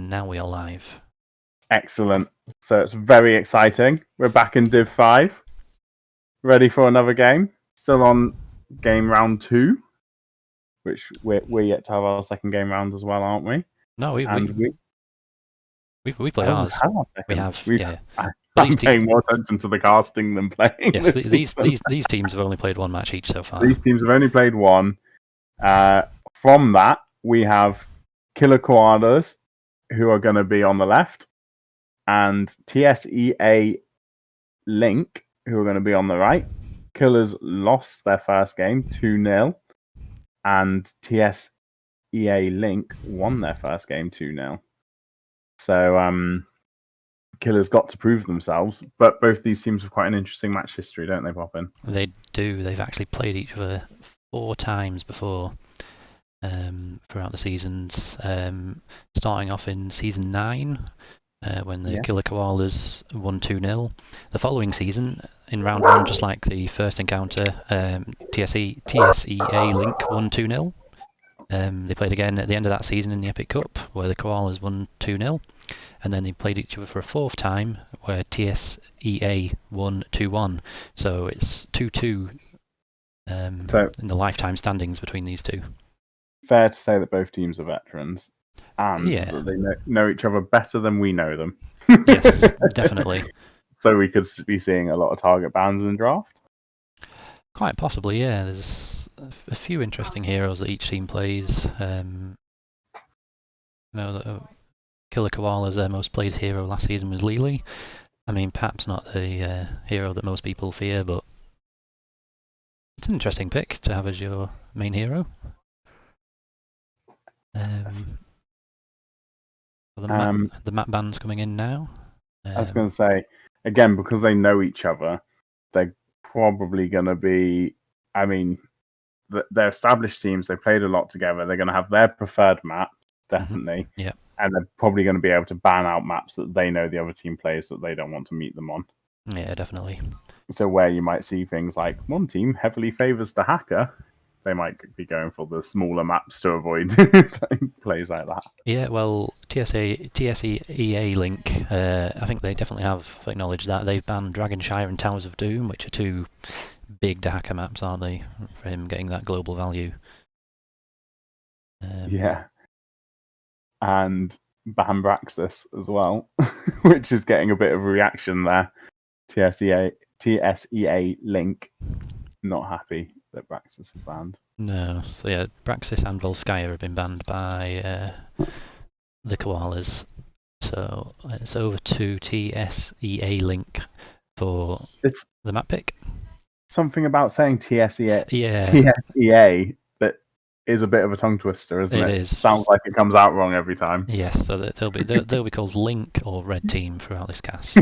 And now we are live. Excellent. So it's very exciting. We're back in Div 5. Ready for another game. Still on game round 2, which we're yet to have our second game round as well, aren't we? No, we played ours. We have, yeah. I'm paying more attention to the casting than playing. Yes, these teams have only played one match each so far. These teams have only played one. From that, we have Killer Koalas, who are going to be on the left, and TSEA Link, who are going to be on the right. Killers lost their first game 2-0, and TSEA Link won their first game 2-0. So Killers got to prove themselves, but both these teams have quite an interesting match history, don't they, Poppin? They do. They've actually played each other 4 times before throughout the seasons. Starting off in season 9, when the Killer Koalas won 2-0. The following season, in round 1, just like the first encounter, TSEA Link won 2-0. They played again at the end of that season in the Epic Cup, where the Koalas won 2-0. And then they played each other for a 4th time, where TSEA won 2-1. So it's 2-2 in the lifetime standings between these two. Fair to say that both teams are veterans, and that they know each other better than we know them. Yes, definitely. So we could be seeing a lot of target bans in draft? Quite possibly, yeah. There's a few interesting heroes that each team plays. Killer Koalas, their most played hero last season was Lily. I mean, perhaps not the hero that most people fear, but it's an interesting pick to have as your main hero. The map ban's coming in now. I was going to say, again, because they know each other, they're probably going to be, I mean, they're established teams, they played a lot together, they're going to have their preferred map, definitely. Mm-hmm. Yeah. And they're probably going to be able to ban out maps that they know the other team plays that they don't want to meet them on. Yeah, definitely. So where you might see things like one team heavily favours the hacker, they might be going for the smaller maps to avoid plays like that. Yeah, well, TSEA Link, I think they definitely have acknowledged that. They've banned Dragonshire and Towers of Doom, which are 2 big hacker maps, aren't they, for him getting that global value. Yeah. And Bambraxis as well, which is getting a bit of a reaction there. TSEA Link, not happy that Braxis is banned. No, so yeah, Braxis and Volskaya have been banned by the Koalas. So it's over to TSEA Link for the map pick. Something about saying TSEA. Yeah. TSEA that is a bit of a tongue twister, isn't it? It is. Sounds like it comes out wrong every time. Yes, so they'll be called Link or Red Team throughout this cast.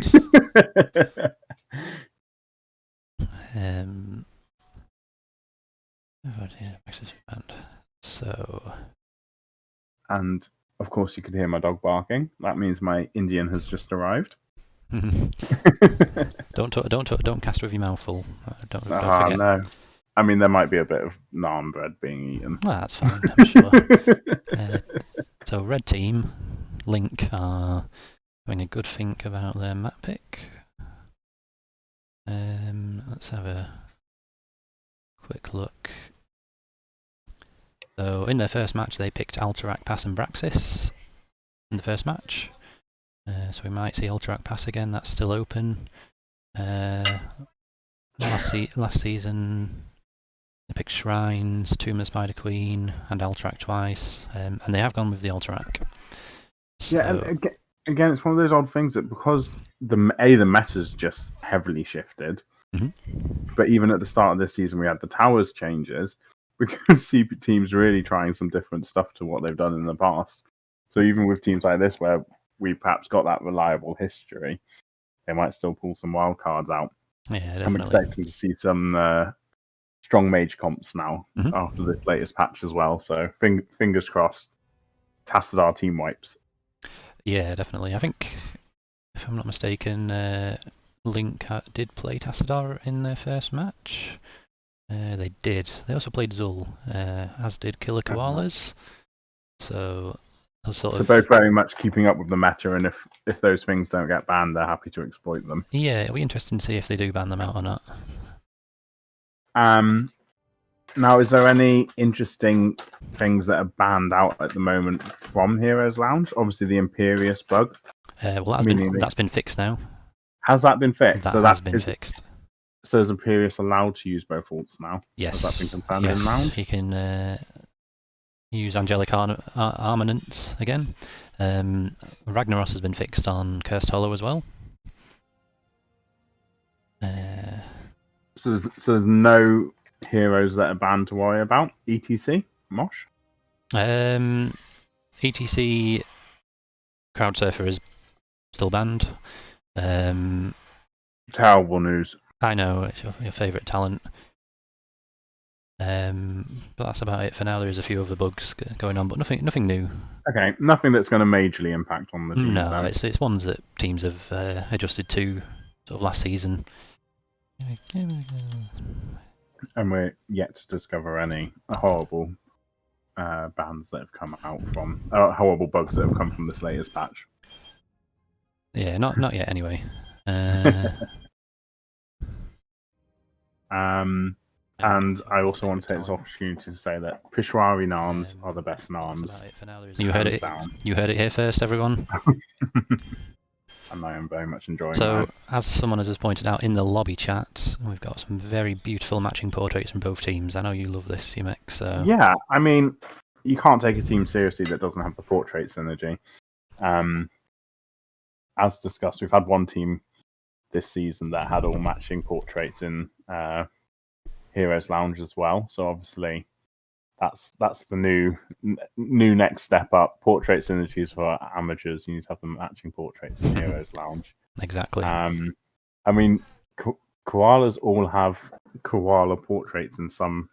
So. And of course, you could hear my dog barking. That means my Indian has just arrived. Don't cast with your mouth full. Don't forget. No. I mean, there might be a bit of naan bread being eaten. Well, that's fine, I'm sure. So, Red Team, Link are having a good think about their map pick. Let's have a quick look. So, in their first match, they picked Alterac Pass and Braxis in the first match. So we might see Alterac Pass again, that's still open. Last season, they picked Shrines, Tomb of the Spider Queen, and Alterac twice, and they have gone with the Alterac. So... Yeah, and again, it's one of those odd things that because the meta's just heavily shifted, but even at the start of this season, we had the towers changes. We can see teams really trying some different stuff to what they've done in the past. So even with teams like this, where we perhaps got that reliable history, they might still pull some wild cards out. Yeah, definitely. I'm expecting to see some strong mage comps now after this latest patch as well. So fingers crossed, Tassadar team wipes. Yeah, definitely. I think, if I'm not mistaken, Link did play Tassadar in their first match. They did. They also played Zul, as did Killer Koalas. So sort So of. both very much keeping up with the meta, and if those things don't get banned, they're happy to exploit them. Yeah, it'll be interesting to see if they do ban them out or not. Now, is there any interesting things that are banned out at the moment from Heroes Lounge? Obviously, the Imperious bug. Well, that's been fixed now. Has that been fixed? That has been fixed. So is Imperious allowed to use both ults now? Yes. Has that been confirmed in Yes, Lounge? he can use Angelic Armaments again. Ragnaros has been fixed on Cursed Hollow as well. So there's no heroes that are banned to worry about. ETC, Mosh. ETC Crowd Surfer is still banned. Terrible news. I know, it's your favourite talent. But that's about it for now. There is a few other bugs going on, but nothing new. Okay, nothing that's going to majorly impact on the teams. No, it's ones that teams have adjusted to sort of last season. And we're yet to discover any horrible bans that have come out from horrible bugs that have come from this latest patch. Yeah, not yet anyway. And I also want to take this opportunity to say that Pishwari Narms are the best Narms. You heard it. You heard it here first, everyone. And I am very much enjoying So, that. as someone has just pointed out in the lobby chat, we've got some very beautiful matching portraits from both teams. I know you love this, Umek. So yeah, I mean, you can't take a team seriously that doesn't have the portrait synergy. As discussed, we've had one team this season that had all matching portraits in Heroes Lounge as well. So obviously, that's the new next step up. Portrait synergies for amateurs. You need to have them matching portraits in Heroes Lounge. Exactly. I mean, koalas all have koala portraits in some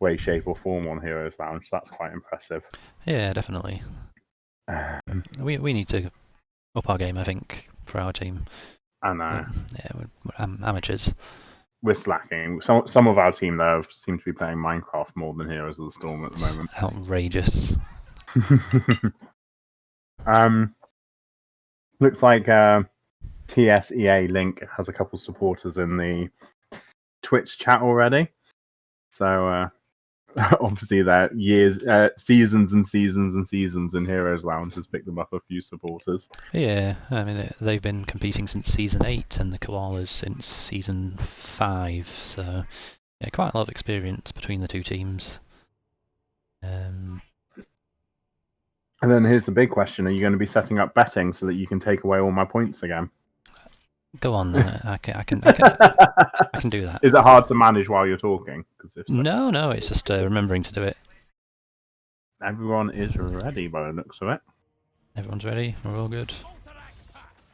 way, shape, or form on Heroes Lounge. So that's quite impressive. Yeah, definitely. We need to up our game, I think, for our team. I know. Yeah, we're amateurs. We're slacking. Some of our team though seem to be playing Minecraft more than Heroes of the Storm at the moment. Outrageous. Looks like TSEA Link has a couple supporters in the Twitch chat already. So obviously that seasons and seasons and seasons in Heroes Lounge has picked them up a few supporters. Yeah, I mean they've been competing since season 8 and the Koalas since season 5. So yeah, quite a lot of experience between the two teams. And then here's the big question: are you going to be setting up betting so that you can take away all my points again? Go on, I can do that. Is it hard to manage while you're talking? So... No, it's just remembering to do it. Everyone is ready by the looks of it. Everyone's ready. We're all good.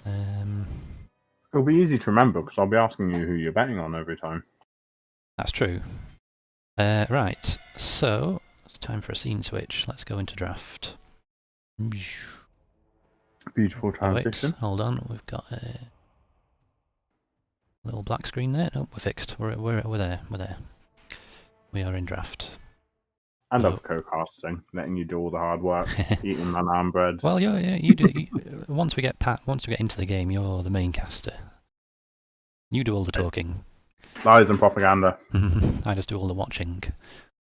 It'll be easy to remember because I'll be asking you who you're betting on every time. That's true. Right, so it's time for a scene switch. Let's go into draft. Beautiful transition. Wait, hold on, we've got a little black screen there. Nope, we're fixed. We're there. We're there. We are in draft. I love co-casting, letting you do all the hard work, eating my naan bread. Well, you do. Once we get into the game, you're the main caster. You do all the talking. Lies and propaganda. I just do all the watching.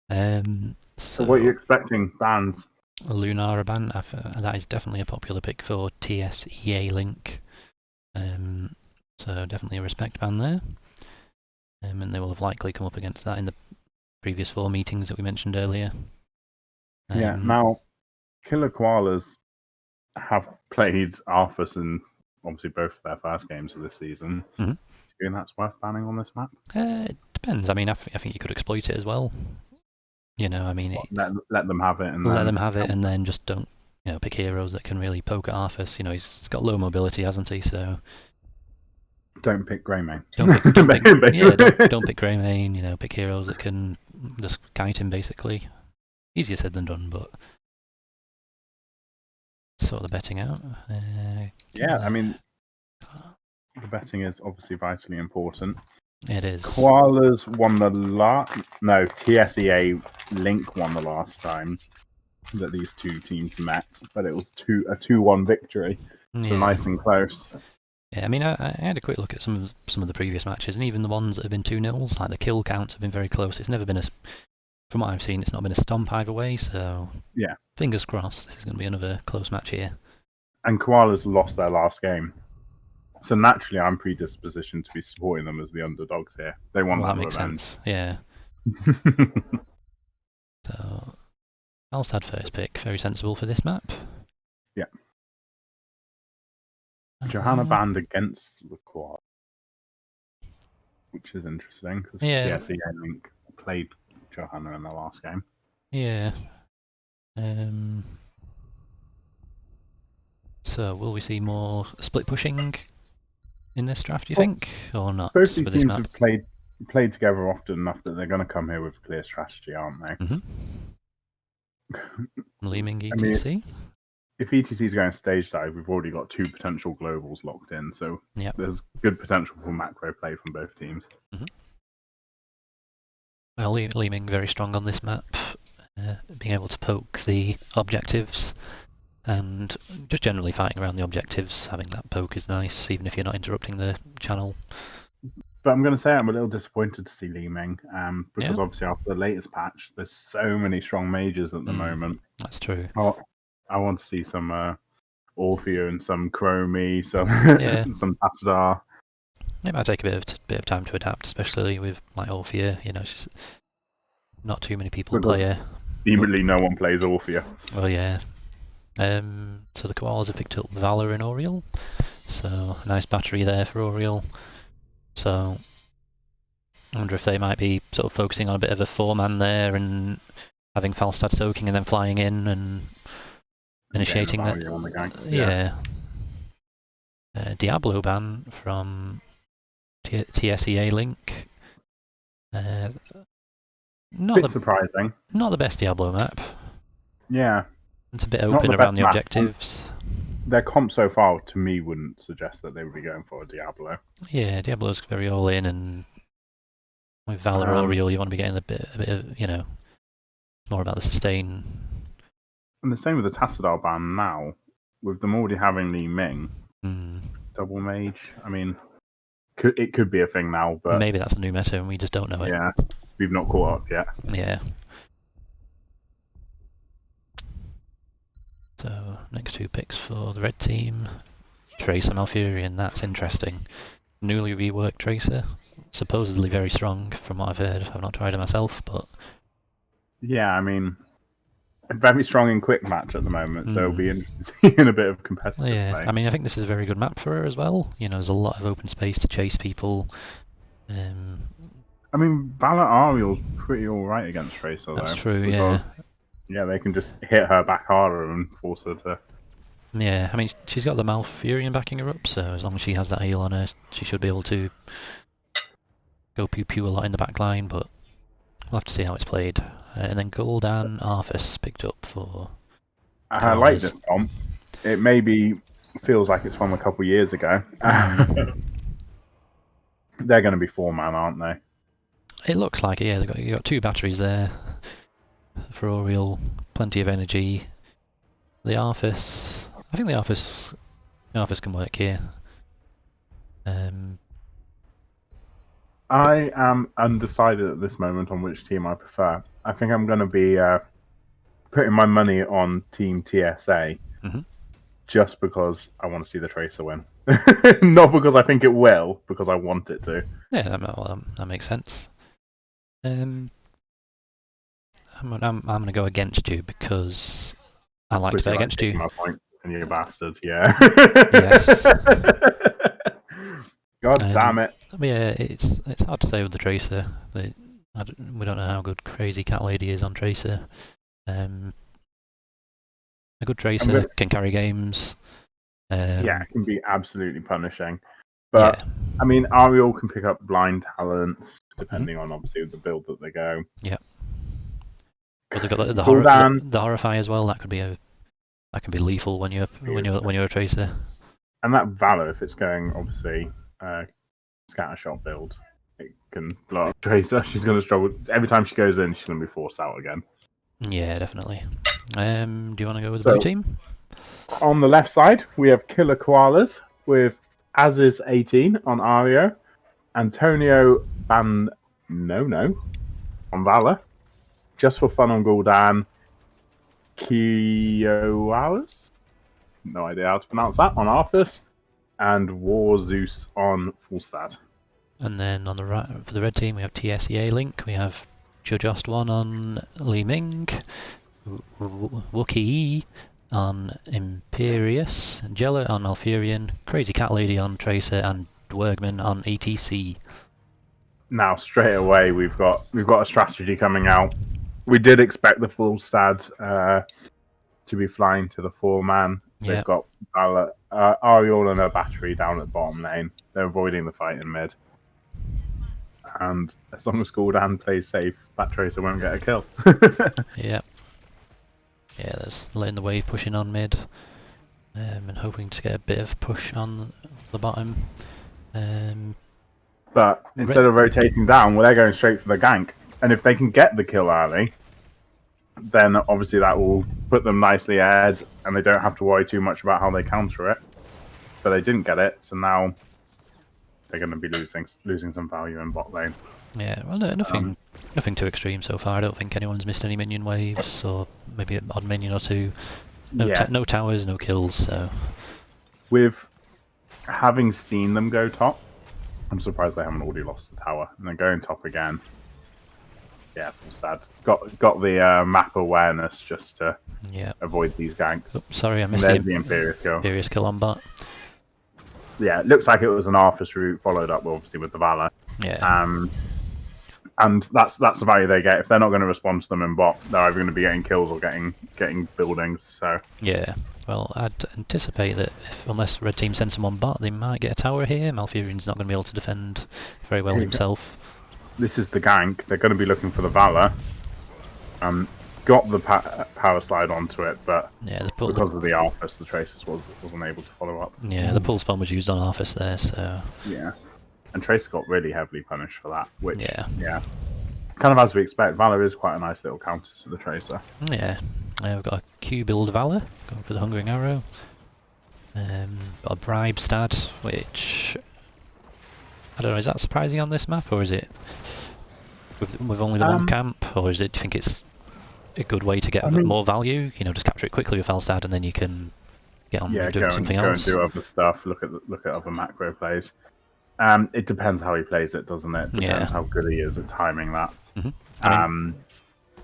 So what are you expecting? Bans? Lunar ban. That is definitely a popular pick for TSEA Link. So definitely a respect ban there. And they will have likely come up against that in the previous 4 meetings that we mentioned earlier. Yeah, now, Killer Koalas have played Arthas in obviously both of their first games of this season. Do you think that's worth banning on this map? It depends. I mean, I think you could exploit it as well. You know, I mean... Let them have it and let them have it and then just don't, pick heroes that can really poke at Arthas. He's got low mobility, hasn't he? So... Don't pick Greymane. Don't pick Greymane, pick heroes that can just kite him, basically. Easier said than done, but... Sort of the betting out. Yeah, I mean, the betting is obviously vitally important. It is. Koalas won the TSEA Link won the last time. that these two teams met, but it was a 2-1 victory, so Yeah. nice and close. Yeah, I mean, I had a quick look at some of the previous matches, and even the ones that have been 2-0s, like the kill counts have been very close. It's never been from what I've seen, it's not been a stomp either way. So yeah, fingers crossed, this is going to be another close match here. And Koalas lost their last game, so naturally I'm predispositioned to be supporting them as the underdogs here. They want Well, that that makes revenge. sense. Yeah. So Alstad first pick, very sensible for this map. Yeah. Johanna banned against the Koalas, which is interesting because TSEA Link played Johanna in the last game. Yeah. So will we see more split pushing in this draft, do you think, or not? Both these with this teams map? have played together often enough that they're going to come here with a clear strategy, aren't they? Leeming I mean, ETC. if ETC is going stage dive, we've already got 2 potential globals locked in, so there's good potential for macro play from both teams. Well, Leeming very strong on this map, being able to poke the objectives, and just generally fighting around the objectives. Having that poke is nice, even if you're not interrupting the channel. But I'm going to say I'm a little disappointed to see Leeming, because obviously after the latest patch, there's so many strong mages at the moment. That's true. I want to see some Orphea and some Chromie, some Tassadar. It might take a bit of time to adapt, especially with like Orphea. You know, she's not too many people play her. Seemingly, no one plays Orphea. Well, yeah. So the Koalas have picked up Valor and Oriel. So a nice battery there for Oriel. So I wonder if they might be sort of focusing on a bit of a 4-man there and having Falstad soaking and then flying in and initiating that. Diablo ban from TSEA Link. Bit surprising. Not the best Diablo map. Yeah. It's a bit open around the objectives. Their comp so far, to me, wouldn't suggest that they would be going for a Diablo. Yeah, Diablo's very all in, and with Valor or Oriel, you want to be getting a bit of, more about the sustain. And the same with the Tassadar ban now, with them already having Li Ming. Double mage, I mean, it could be a thing now, but maybe that's a new meta and we just don't know it. Yeah, we've not caught up yet. Yeah. So next 2 picks for the red team. Tracer Malfurion, that's interesting. Newly reworked Tracer, supposedly very strong from what I've heard. I've not tried it myself, but yeah, I mean, very strong in quick match at the moment, so it'll be interesting in a bit of competitive play. I mean, I think this is a very good map for her as well. You know, there's a lot of open space to chase people. I mean, Valor Ariel's pretty alright against Tracer, though. That's true, yeah. Yeah, they can just hit her back harder and force her to... Yeah, I mean, she's got the Malfurion backing her up, so as long as she has that heal on her, she should be able to go pew-pew a lot in the back line, but we'll have to see how it's played. And then Gul'dan Arthas picked up for I like this comp. It maybe feels like it's from a couple years ago. They're going to be 4-man, aren't they? It looks like it, yeah. You got 2 batteries there for Oriel, plenty of energy. The Arthas, I think the Arthas can work here. I am undecided at this moment on which team I prefer. I think I'm going to be putting my money on Team TSA, just because I want to see the Tracer win. Not because I think it will, because I want it to. Yeah, that makes sense. I'm going to go against you because I like to bet against you. My point, and you're a bastard, yeah. Yes. God damn it. Yeah, it's hard to say with the Tracer. We don't know how good Crazy Cat Lady is on Tracer. A good Tracer can carry games. Yeah, it can be absolutely punishing. But, I mean, Ariel can pick up blind talents, depending on, obviously, the build that they go. Yeah. But they've got the Horrify as well. That can be lethal when you're a Tracer. And that Valor, if it's going, obviously, scattershot build, it can blow up Tracer. She's going to struggle. Every time she goes in, she's going to be forced out again. Yeah, definitely. Do you want to go with the So blue team? on the left side, we have Killer Koalas with Aziz 18 on Ario, Antonio Bannono on Valor, Just for Fun on Gul'dan, Koalas, no idea how to pronounce that, on Arthas, and War Zeus on Fullstad. And then on the right, for the red team, we have TSEA Link. We have Jojost 1 on Li Ming, Wookiee on Imperius, Jella on Alfurion, Crazy Cat Lady on Tracer, and Dwergman on ATC. Now, straight away, we've got a strategy coming out. We did expect the Fullstad to be flying to the 4-man. They've got Ariel and her battery down at bottom lane. They're avoiding the fight in mid. And as long as Gul'dan plays safe, that Tracer won't get a kill. Yeah, there's letting the wave pushing on mid, and hoping to get a bit of push on the bottom. But instead of rotating down, well, they're going straight for the gank. And if they can get the kill early, then obviously that will put them nicely ahead, and they don't have to worry too much about how they counter it. But they didn't get it, so now they're going to be losing some value in bot lane. Yeah, well, nothing too extreme so far. I don't think anyone's missed any minion waves, or maybe an odd minion or two. No towers, no kills. So, with having seen them go top, I'm surprised they haven't already lost the tower. And they're going top again. Yeah, Fullstad got the map awareness just to avoid these ganks. Oh, sorry, I missed the Imperius kill. Imperius kill on bot. Yeah, it looks like it was an Arthas route followed up obviously with the Valor. Yeah. And that's the value they get. If they're not going to respond to them in bot, they're either going to be getting kills or getting buildings. So yeah, well, I'd anticipate that unless red team sends someone bot, they might get a tower here. Malfurion's not going to be able to defend very well himself. This is the gank. They're going to be looking for the Valor. Got the power slide onto it, but because of the Arthas, the Tracers wasn't able to follow up. Yeah, the pulse bomb was used on Arthas there, so yeah. And Tracer got really heavily punished for that, which kind of as we expect. Valor is quite a nice little counter to the Tracer. Yeah, we've got a Q build Valor going for the Hungering Arrow. Got a bribe stat, which I don't know. Is that surprising on this map, or is it with only the one camp, or is it? Do you think it's a good way to get more value? You know, just capture it quickly with Falstad, and then you can get on with doing something else. Go and do other stuff. Look at other macro plays. It depends how he plays it, doesn't it? Depends how good he is at timing that. Mm-hmm.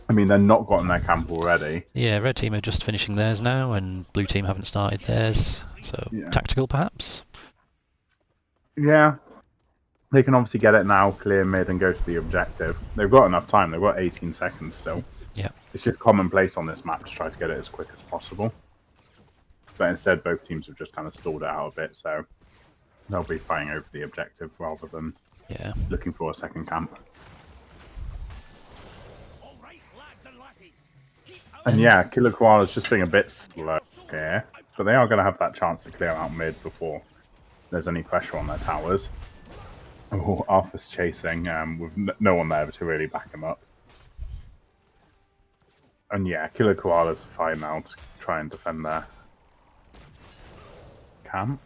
I mean, they're not got in their camp already. Yeah, red team are just finishing theirs now, and blue team haven't started theirs. So tactical, perhaps. Yeah, they can obviously get it now, clear mid, and go to the objective. They've got enough time. They've got 18 seconds still. Yeah, it's just commonplace on this map to try to get it as quick as possible. But instead, both teams have just kind of stalled it out a bit, so they'll be fighting over the objective rather than looking for a second camp. And yeah, Killer Koala's just being a bit slow here, but they are going to have that chance to clear out mid before there's any pressure on their towers. Oh, Arthur's chasing with no one there to really back him up. And yeah, Killer Koala's fine now to try and defend their camp.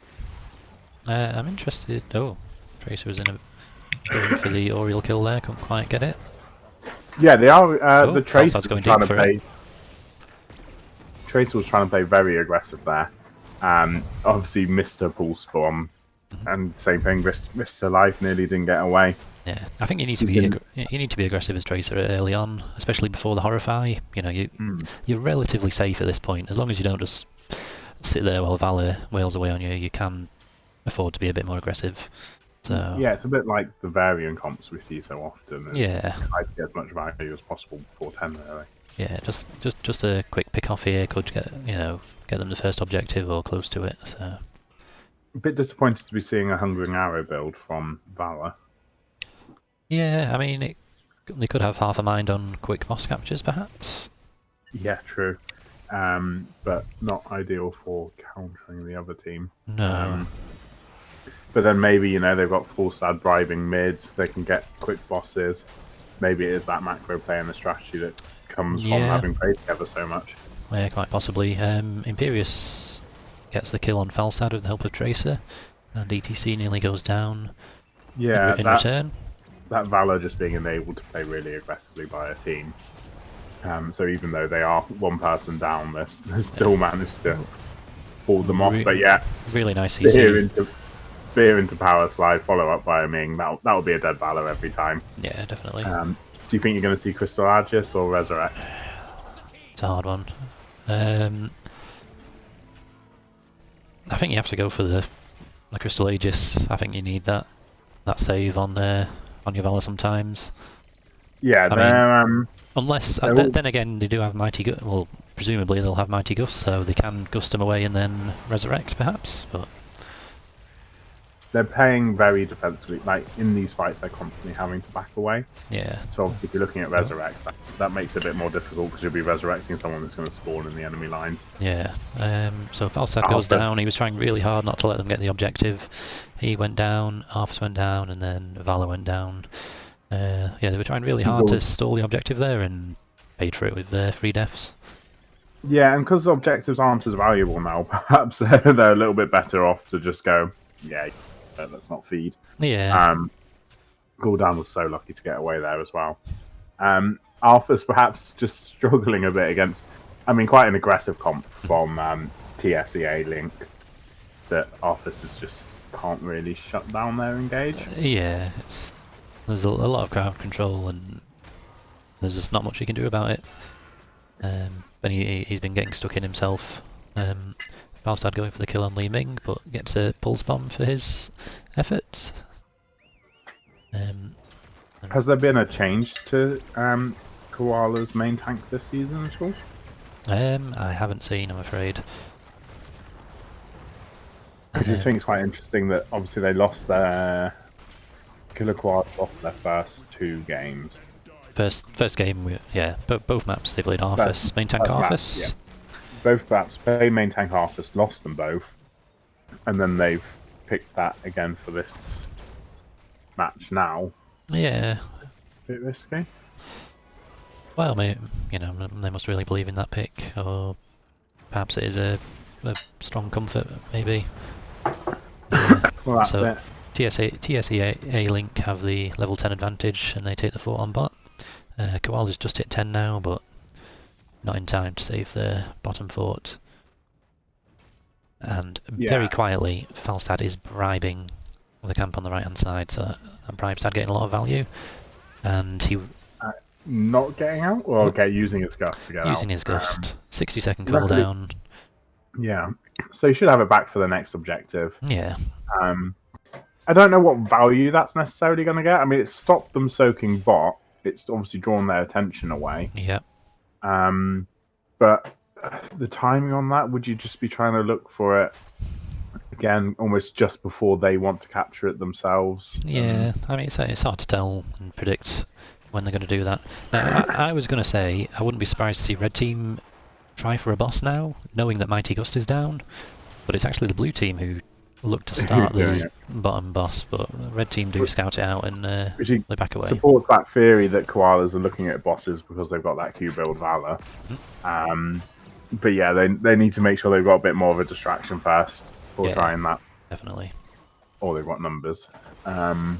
I'm interested. Oh, Tracer was going for the Oriole kill there. Couldn't quite get it. Yeah, they are. The Tracer going deep for it. Tracer was trying to play very aggressive there. Obviously missed her pulse bomb, and same thing, risked her life, nearly didn't get away. Yeah, I think you need to be aggressive as Tracer early on, especially before the Horrify. You know, you're relatively safe at this point as long as you don't just sit there while Valor wails away on you. You can afford to be a bit more aggressive. So yeah, it's a bit like the variant comps we see so often. Try to get as much value as possible before 10 really. Yeah, just a quick pick off here could get them the first objective or close to it. So a bit disappointed to be seeing a Hungering Arrow build from Valor. Yeah, I mean they could have half a mind on quick boss captures perhaps. Yeah, true. But not ideal for countering the other team. No. But then maybe, they've got Fullstad bribing mids, they can get quick bosses. Maybe it is that macro play and the strategy that comes from having played together so much. Yeah, quite possibly. Imperius gets the kill on Falstad with the help of Tracer, and ETC nearly goes down Yeah, in return. that Valor just being enabled to play really aggressively by a team. So even though they are one person down, they still managed to pull them off. But yeah, really nice CC. Spear into power slide, follow up by a Ming. That will be a dead Valor every time. Yeah, definitely. Do you think you're going to see Crystal Aegis or Resurrect? It's a hard one. I think you have to go for the Crystal Aegis. I think you need that save on your Valor sometimes. Yeah, I mean, unless then again they do have Mighty Gust. Well, presumably they'll have Mighty Gust, so they can gust them away and then resurrect, perhaps. But they're playing very defensively. Like in these fights, they're constantly having to back away. Yeah. So if you're looking at Resurrect, that makes it a bit more difficult because you'll be resurrecting someone that's going to spawn in the enemy lines. Yeah. So Falstad goes down. He was trying really hard not to let them get the objective. He went down, Arthas went down, and then Valor went down. Yeah, they were trying really hard to stall the objective there and paid for it with 3 deaths. Yeah, and because objectives aren't as valuable now, perhaps they're a little bit better off to just go, yeah, let's not feed. Yeah. Gul'dan was so lucky to get away there as well. Arthas perhaps just struggling a bit against, quite an aggressive comp from TSEA Link that Arthas just can't really shut down their engage. Yeah, there's a lot of crowd control and there's just not much he can do about it. But he's been getting stuck in himself. Falstad going for the kill on Li Ming, but gets a pulse bomb for his effort. Has there been a change to Koala's main tank this season at all? I haven't seen, I'm afraid. I just think it's quite interesting that obviously they lost their Killer Koalas lost their first 2 games. First game, both maps they played Arthas, main tank Arthas. Yeah. Both maps, they main tank Arthas, lost them both, and then they've picked that again for this match now. Yeah. A bit risky. Well, they must really believe in that pick, or perhaps it is a strong comfort, maybe. Well, that's it. TSEA Link have the level 10 advantage, and they take the fort on bot. Koala's just hit 10 now, but not in time to save the bottom fort. And very quietly, Falstad is bribing the camp on the right-hand side, so Bribestad getting a lot of value, and he... not getting out? Or using his Gust to get out? Using his Gust. 60-second cooldown. Yeah, so you should have it back for the next objective. Yeah. I don't know what value that's necessarily going to get. It's stopped them soaking bot. It's obviously drawn their attention away. Yep. But the timing on that, would you just be trying to look for it again almost just before they want to capture it themselves? Yeah, it's hard to tell and predict when they're going to do that. Now, I was going to say I wouldn't be surprised to see Red Team try for a boss now, knowing that Mighty Gust is down, but it's actually the Blue Team who look to start the bottom boss, but Red Team do scout it out and they back away. Supports that theory that Koalas are looking at bosses because they've got that Q build Valor. But yeah, they need to make sure they've got a bit more of a distraction first before trying that. Definitely. Or they've got numbers. They're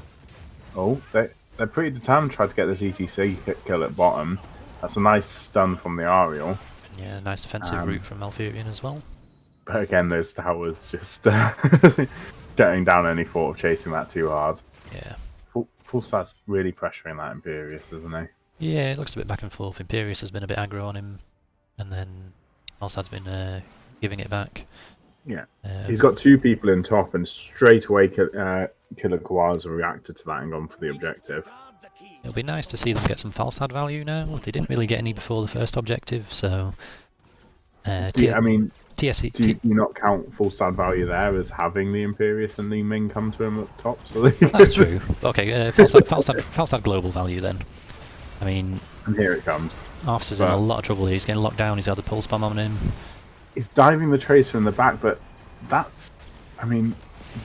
pretty determined to try to get this ETC kill at bottom. That's a nice stun from the Ariel. Yeah, nice defensive route from Malfurion as well. But again, those towers just shutting down any thought of chasing that too hard. Yeah. Falstad's really pressuring that Imperius, isn't he? Yeah, it looks a bit back and forth. Imperius has been a bit aggro on him, and then Falstad's been giving it back. Yeah. He's got 2 people in top, and straight away Killer Koalas have reacted to that and gone for the objective. It'll be nice to see them get some Falstad value now. They didn't really get any before the first objective, so... Do you not count Falstad value there as having the Imperius and Li Ming come to him at top? So that's true. Okay, Falstad global value then. And here it comes. Arthas is in a lot of trouble here. He's getting locked down. He's got the pulse bomb on him. He's diving the Tracer in the back, but that's...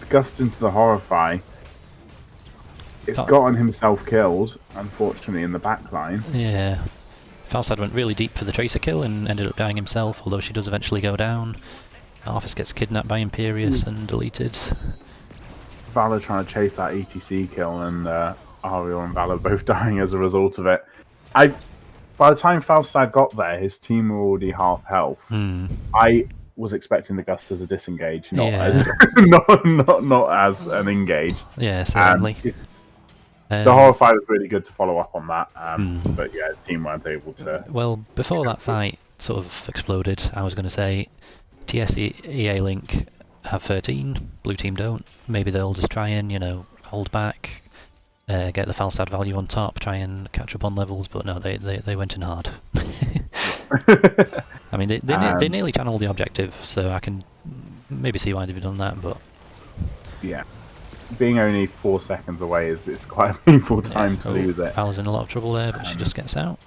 Gust into the Horrify. It's gotten himself killed, unfortunately, in the back line. Yeah. Falstad went really deep for the Tracer kill and ended up dying himself, although she does eventually go down. Arthas gets kidnapped by Imperius and deleted. Valor trying to chase that ETC kill, and Ariel and Valor both dying as a result of it. By the time Falstad got there, his team were already half health. I was expecting the Gustas to disengage, not as not as an engage. Yeah, certainly. The Horrify was really good to follow up on that, but yeah, his team weren't able to. Well, before that fight sort of exploded, I was going to say TSEA Link have 13, blue team don't. Maybe they'll just try and, hold back, get the Falstad value on top, try and catch up on levels, but no, they went in hard. I mean, they nearly channeled the objective, so I can maybe see why they've done that, but... Yeah. Being only 4 seconds away is quite a painful time to lose it. Valor's in a lot of trouble there, but she just gets out.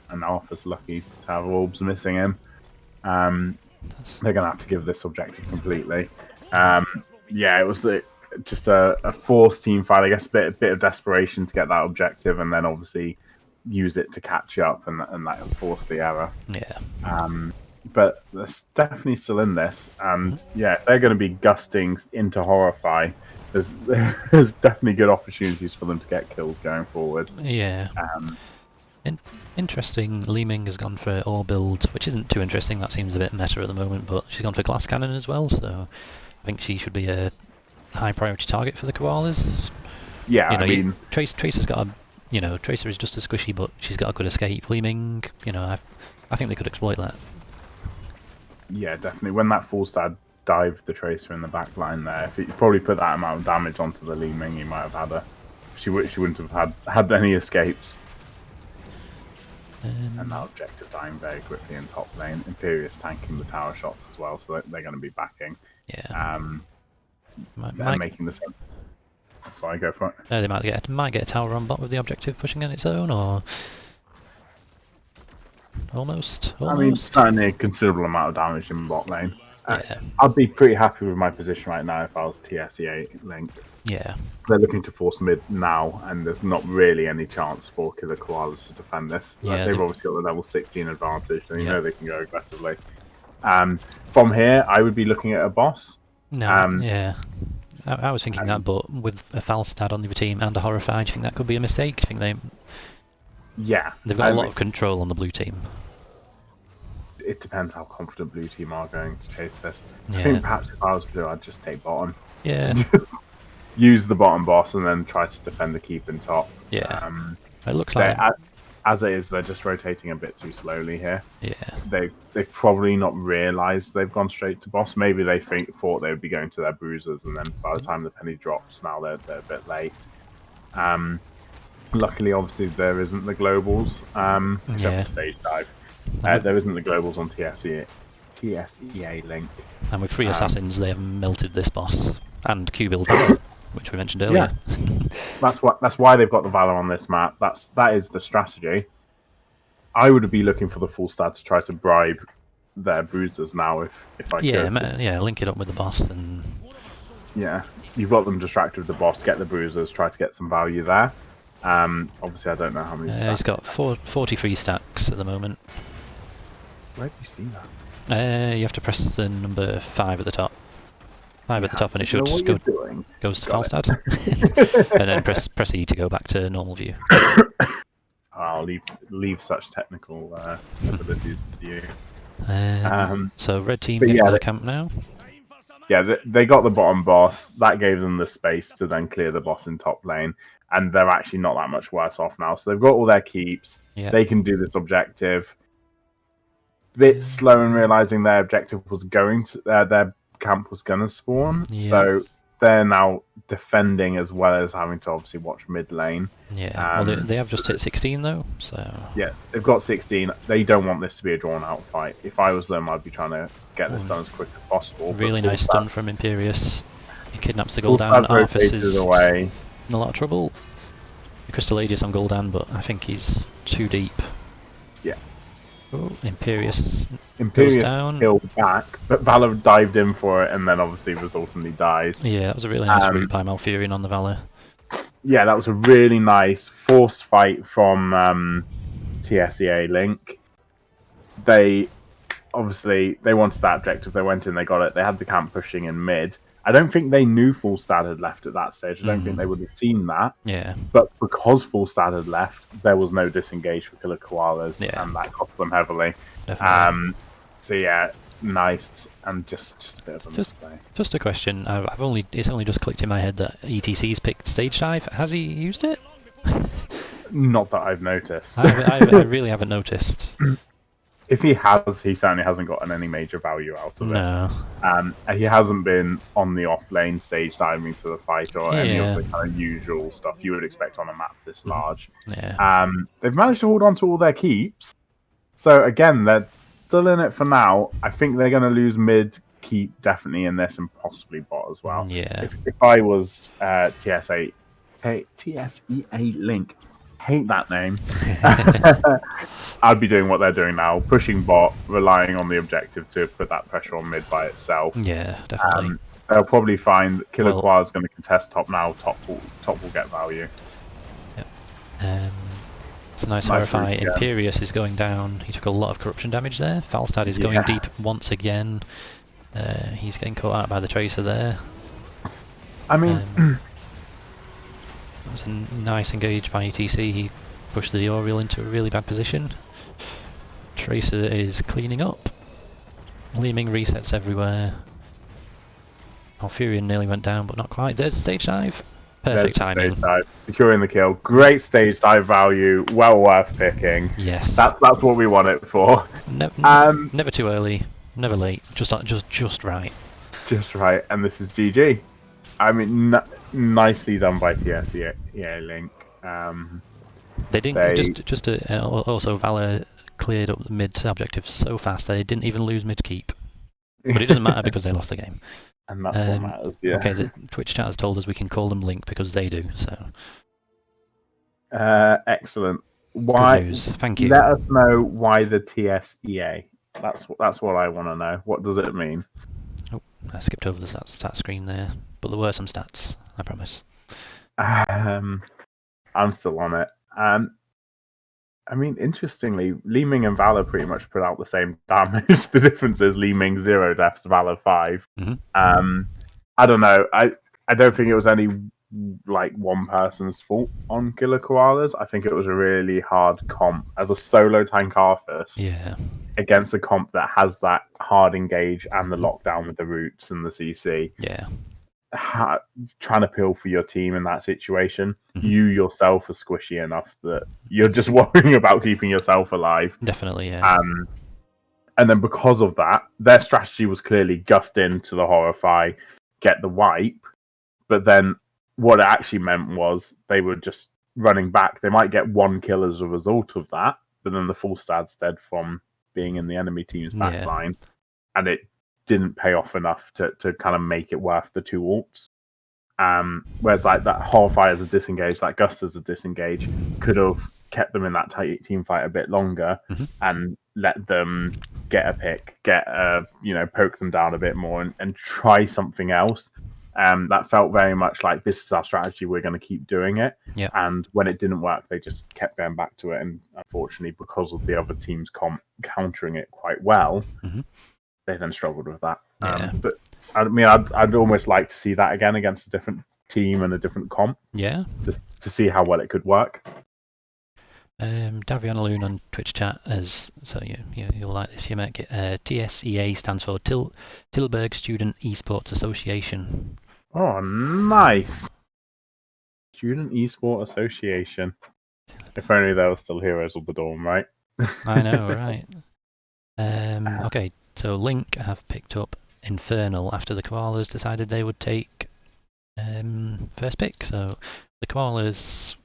And Alpha's lucky to have Orbs missing him. They're going to have to give this objective completely. Yeah, it was just a forced team fight. I guess a bit of desperation to get that objective, and then obviously use it to catch up, and that forced the error. Yeah. But they're definitely still in this, and yeah, if they're going to be gusting into Horrify, there's definitely good opportunities for them to get kills going forward. Yeah. Interesting, Li Ming has gone for ore build, which isn't too interesting, that seems a bit meta at the moment, but she's gone for glass cannon as well, so I think she should be a high priority target for the Koalas. Yeah, I mean... Tracer's got a... Tracer is just as squishy, but she's got a good escape. Li Ming, I think they could exploit that. Yeah, definitely. When that Falstad dived the Tracer in the back line there, if you probably put that amount of damage onto the Li Ming, you might have had her. She wouldn't have had any escapes. And that objective dying very quickly in top lane. Imperius tanking the tower shots as well, so they're going to be backing. Yeah. They're making the sense. Sorry, go for it. They might get a tower on bot with the objective pushing on its own, or almost. I mean, certainly a considerable amount of damage in bot lane. Yeah. I'd be pretty happy with my position right now if I was TSEA Link. Yeah. They're looking to force mid now, and there's not really any chance for Killer Koalas to defend this. Yeah, they've obviously got the level 16 advantage, and you know they can go aggressively. From here, I would be looking at a boss. No, yeah. I was thinking that, but with a Falstad on the other team and a Horrify, do you think that could be a mistake? Do you think they've got a lot of control on the blue team? It depends how confident blue team are going to chase this. Yeah. I think perhaps if I was blue, I'd just take bottom. Yeah. Use the bottom boss and then try to defend the keep in top. Yeah. It looks like... As it is, they're just rotating a bit too slowly here. Yeah. They've probably not realised they've gone straight to boss. Maybe they thought they would be going to their bruisers, and then by the time the penny drops, now they're a bit late. Luckily, obviously, there isn't the globals, except for stage dive. There isn't the globals on TSEA Link. And with 3 assassins, they have melted this boss. And Q-build, which we mentioned earlier. Yeah. That's why they've got the Valor on this map. That is the strategy. I would be looking for the Falstad to try to bribe their bruisers now if I could. Yeah, link it up with the boss and... Yeah, you've got them distracted with the boss, get the bruisers, try to get some value there. Obviously, I don't know how many stacks. He's got 43 stacks at the moment. Where do you see that? You have to press the number 5 at the top. 5 at the top, and it should goes to Falstad. And then press E to go back to normal view. I'll leave such technical abilities to you. So red team getting out of the camp now. Yeah, they got the bottom boss. That gave them the space to then clear the boss in top lane, and they're actually not that much worse off now. So they've got all their keeps. Yeah. They can do this objective. Bit slow in realizing their objective was going to their camp was gonna spawn. Yeah. So they're now defending as well as having to obviously watch mid lane. Yeah. Well, they have just hit 16 though. So yeah, they've got 16. They don't want this to be a drawn out fight. If I was them, I'd be trying to get this done as quick as possible. Really nice stun from Imperius. He kidnaps the Gul'dan. Arthas is away. In a lot of trouble. The Crystal Aegis on Gul'dan, but I think he's too deep. Yeah. Oh, Imperius goes down. Killed back, but Valor dived in for it and then obviously resultantly dies. Yeah, that was a really nice route by Malfurion on the Valor. Yeah, that was a really nice forced fight from TSEA link. They obviously they wanted that objective. They went in, they got it. They had the camp pushing in mid. I don't think they knew Fullstad had left at that stage. I don't think they would have seen that. Yeah. But because Fullstad had left, there was no disengage for Killer Koalas, Yeah. and that cost them heavily. Definitely. So yeah, nice, and just a bit of a misplay. Just a question. It's only just clicked in my head that ETC's picked stage dive. Has he used it? Not that I've noticed. I really haven't noticed. If he has, he certainly hasn't gotten any major value out of it. No. He hasn't been on the off lane stage diving to the fight or any of the kind of usual stuff you would expect on a map this large. Yeah. They've managed to hold on to all their keeps. So again, they're still in it for now. I think they're going to lose mid, keep definitely in this, and possibly bot as well. Yeah. If I was TSEA Link, hate that name. I'd be doing what they're doing now, pushing bot, relying on the objective to put that pressure on mid by itself. Yeah, definitely. They'll probably find that Killer Koala is going to contest top now. Top will get value. Yep. It's a nice fight. Imperious is going down. He took a lot of corruption damage there. Falstad is going deep once again. He's getting caught out by the Tracer there. I mean, it was a nice engage by ETC. He pushed the Oriole into a really bad position. Tracer is cleaning up. Leeming resets everywhere. Alfurion nearly went down, but not quite. There's stage dive. Perfect timing. Stage dive. Securing the kill. Great stage dive value. Well worth picking. Yes. That's what we want it for. Never too early. Never late. Just right. Just right. And this is GG. I mean, nicely done by TSEA Link. They didn't also Valor cleared up the mid objective so fast they didn't even lose mid keep. But it doesn't matter because they lost the game. And that's what matters, yeah. Okay, the Twitch chat has told us we can call them Link because they do, so. Excellent. Good news. Thank you. Let us know why the TSEA. That's what I want to know. What does it mean? Oh, I skipped over the stat screen there, but there were some stats, I promise. I'm still on it. I mean, interestingly, Leeming and Valor pretty much put out the same damage. The difference is Leeming 0 deaths, Valor 5. I don't know. I don't think it was any one person's fault on Killer Koalas. I think it was a really hard comp as a solo tank Arthas. Yeah. Against a comp that has that hard engage and the lockdown with the roots and the CC. Yeah. Trying to peel for your team in that situation, you yourself are squishy enough that you're just worrying about keeping yourself alive. Definitely, yeah. And then because of that, their strategy was clearly gust into the Horrify, get the wipe, but then what it actually meant was they were just running back. They might get one kill as a result of that, but then the full stat's dead from being in the enemy team's backline, and it didn't pay off enough to kind of make it worth the 2 ults. Whereas that Horrify as a disengage, that Gust as a disengage, could have kept them in that tight team fight a bit longer and let them get a pick, poke them down a bit more and try something else. That felt very much like this is our strategy, we're going to keep doing it. Yeah. And when it didn't work, they just kept going back to it. And unfortunately, because of the other team's countering it quite well, they then struggled with that. But I mean, I'd almost like to see that again against a different team and a different comp. Yeah. Just to see how well it could work. Davion Loon on Twitch chat you'll like this. You might get TSEA stands for Tilburg Student Esports Association. Oh, nice. Student Esport Association. If only there were still Heroes of the Dawn, right? I know, right? Okay, so Link have picked up Infernal after the Koalas decided they would take first pick. So the Koalas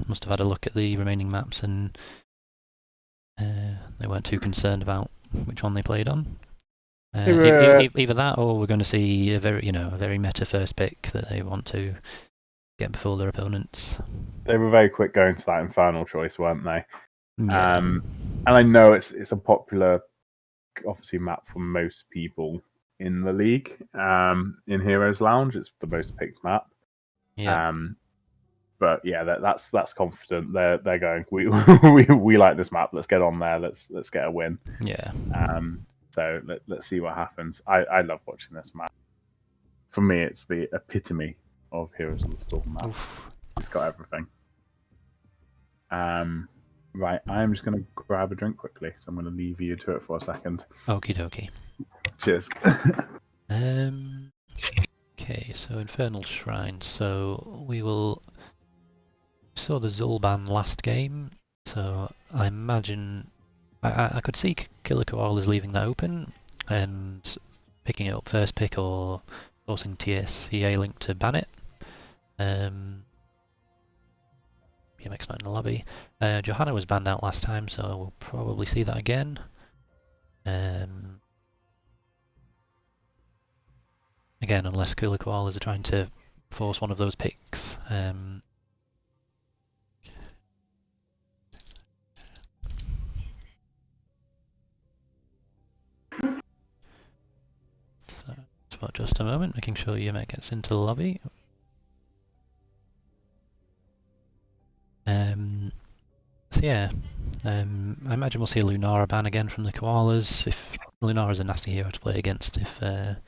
must have had a look at the remaining maps and they weren't too concerned about which one they played on. Either that, or we're going to see a very meta first pick that they want to get before their opponents. They were very quick going to that Infernal choice, weren't they? Yeah. And I know it's a popular, obviously, map for most people in the league. In Heroes Lounge, it's the most picked map. Yeah. but yeah, that's confident. They're going. We like this map. Let's get on there. Let's get a win. Yeah. So let's see what happens. I love watching this map. For me, it's the epitome of Heroes of the Storm maps. Oof. It's got everything. Right, I'm just going to grab a drink quickly, so I'm going to leave you to it for a second. Okie dokie. Cheers. Okay, so Infernal Shrine. So we saw the Zul'Ban last game, so I imagine I could see Killer Koalas leaving that open and picking it up first pick or forcing TSEA Link to ban it. BMX not in the lobby. Johanna was banned out last time, so we'll probably see that again. Again, unless Killer Koalas are trying to force one of those picks. So, just a moment, making sure Yemek gets into the lobby. So yeah, I imagine we'll see a Lunara ban again from the Koalas. If Lunara's a nasty hero to play against, if there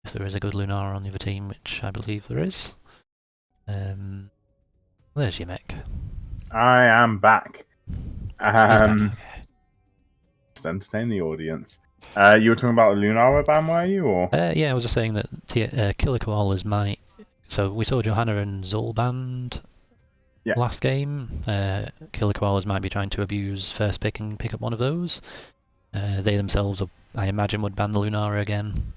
is a good Lunara on the other team, which I believe there is. There's Yemek. I am back. Okay. Just entertain the audience. You were talking about the Lunara ban, were you? Or Yeah, I was just saying that Killer Koalas might. So we saw Johanna and Zul banned last game. Killer Koalas might be trying to abuse first pick and pick up one of those. They themselves, I imagine, would ban the Lunara again.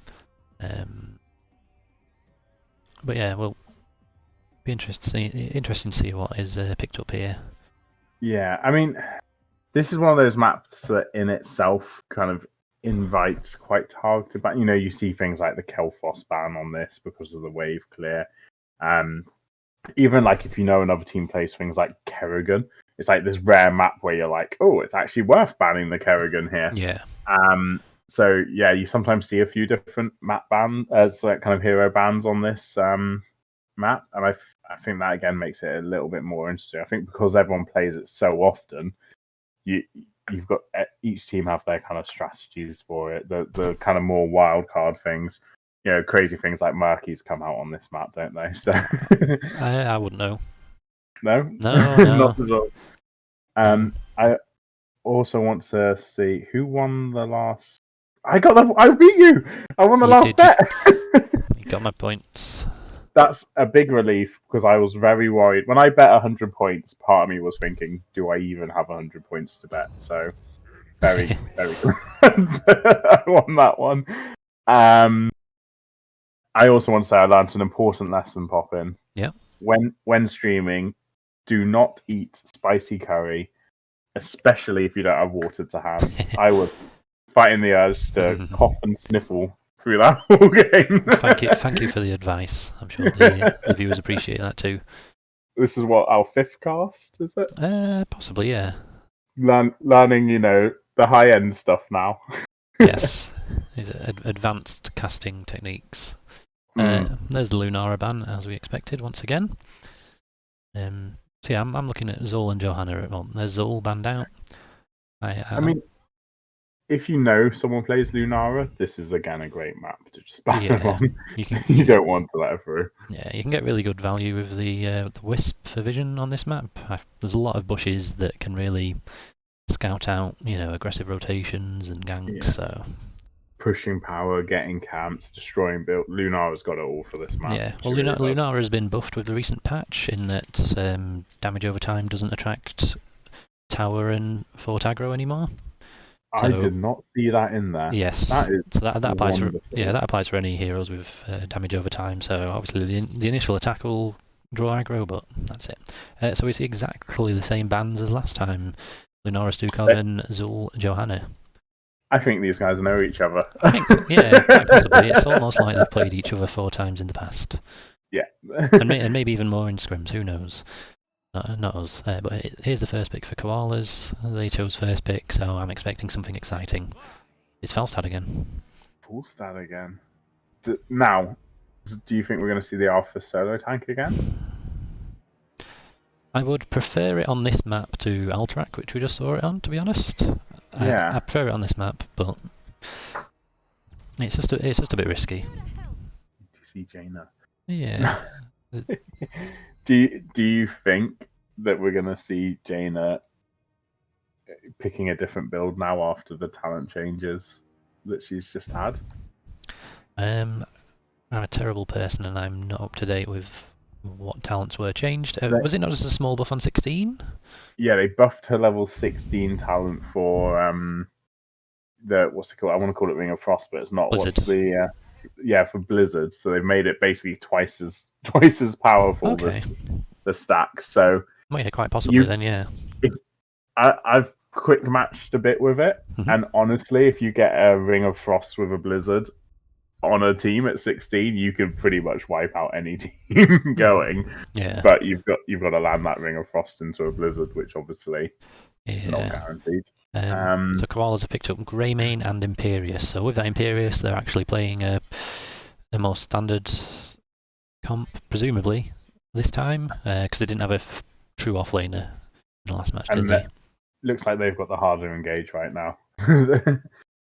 But yeah, well, be interesting to see what is picked up here. Yeah, I mean, this is one of those maps that in itself kind of invites quite targeted ban. You know, you see things like the Kel'Thas ban on this because of the wave clear. Even like if you know another team plays things like Kerrigan, it's like this rare map where you're like, oh, it's actually worth banning the Kerrigan here. Yeah. So yeah, you sometimes see a few different map bans, like kind of hero bans on this map, and I think that again makes it a little bit more interesting. I think because everyone plays it so often, you've got each team have their kind of strategies for it. The kind of more wild card things, you know, crazy things like Murkies come out on this map, don't they? So I wouldn't know. No, No. not at all. I also want to see who won the last. I beat you. I won the last bet. You got my points. That's a big relief because I was very worried when I bet 100 points. Part of me was thinking, do I even have 100 points to bet? So very good. I won that one. I also want to say I learned an important lesson, Poppin. Yeah. When streaming, do not eat spicy curry, especially if you don't have water to hand. I was fighting the urge to cough and sniffle through that whole game. Thank you for the advice. I'm sure the viewers appreciate that too. This is what our 5th cast, is it? Possibly, yeah. Learning, you know, the high end stuff now. Yes, these are advanced casting techniques. There's the Lunara ban, as we expected, once again. So yeah, I'm looking at Zol and Johanna at the moment. There's Zol banned out. I mean, if you know someone plays Lunara, this is again a great map to just ban them on. You don't want to let her through. Yeah, you can get really good value with the Wisp for vision on this map. There's a lot of bushes that can really scout out, you know, aggressive rotations and ganks. So pushing power, getting camps, destroying build. Lunara's got it all for this map. Yeah, well, Lunara has been buffed with the recent patch in that damage over time doesn't attract tower and fort aggro anymore. So, I did not see that in there. Yes, that applies for that applies for any heroes with damage over time. So obviously the initial attack will draw aggro, but that's it. So we see exactly the same bans as last time: Lunara, Stukov, and Zul, Johanna. I think these guys know each other. I think, yeah, quite possibly. It's almost like they've played each other 4 times in the past. Yeah, and maybe even more in scrims. Who knows? Not us. But here's the first pick for Koalas. They chose first pick, so I'm expecting something exciting. It's Felstad again. Felstad again. Now, do you think we're going to see the Alpha solo tank again? I would prefer it on this map to Alterac, which we just saw it on, to be honest. I Yeah. prefer it on this map, but it's just a bit risky. TC Jaina. Yeah. Do you think that we're gonna see Jaina picking a different build now after the talent changes that she's just had? I'm a terrible person and I'm not up to date with what talents were changed. They- Was it not just a small buff on 16? Yeah, they buffed her level 16 talent for the what's it called? I want to call it Ring of Frost, but it's not. Blizzard. What's the for Blizzard? So they've made it basically twice as powerful. Okay. The stacks. So Well, yeah, quite possibly you, then, yeah. I've quick matched a bit with it, Mhm. and honestly, if you get a Ring of Frost with a Blizzard on a team at 16, you can pretty much wipe out any team going. Yeah. But you've got to land that Ring of Frost into a Blizzard, which obviously is not Yeah. guaranteed. So Koalas have picked up Greymane and Imperious. So with that Imperious, they're actually playing a more standard comp, presumably, this time, because they didn't have a true offlaner in the last match, did they? Looks like they've got the harder engage right now.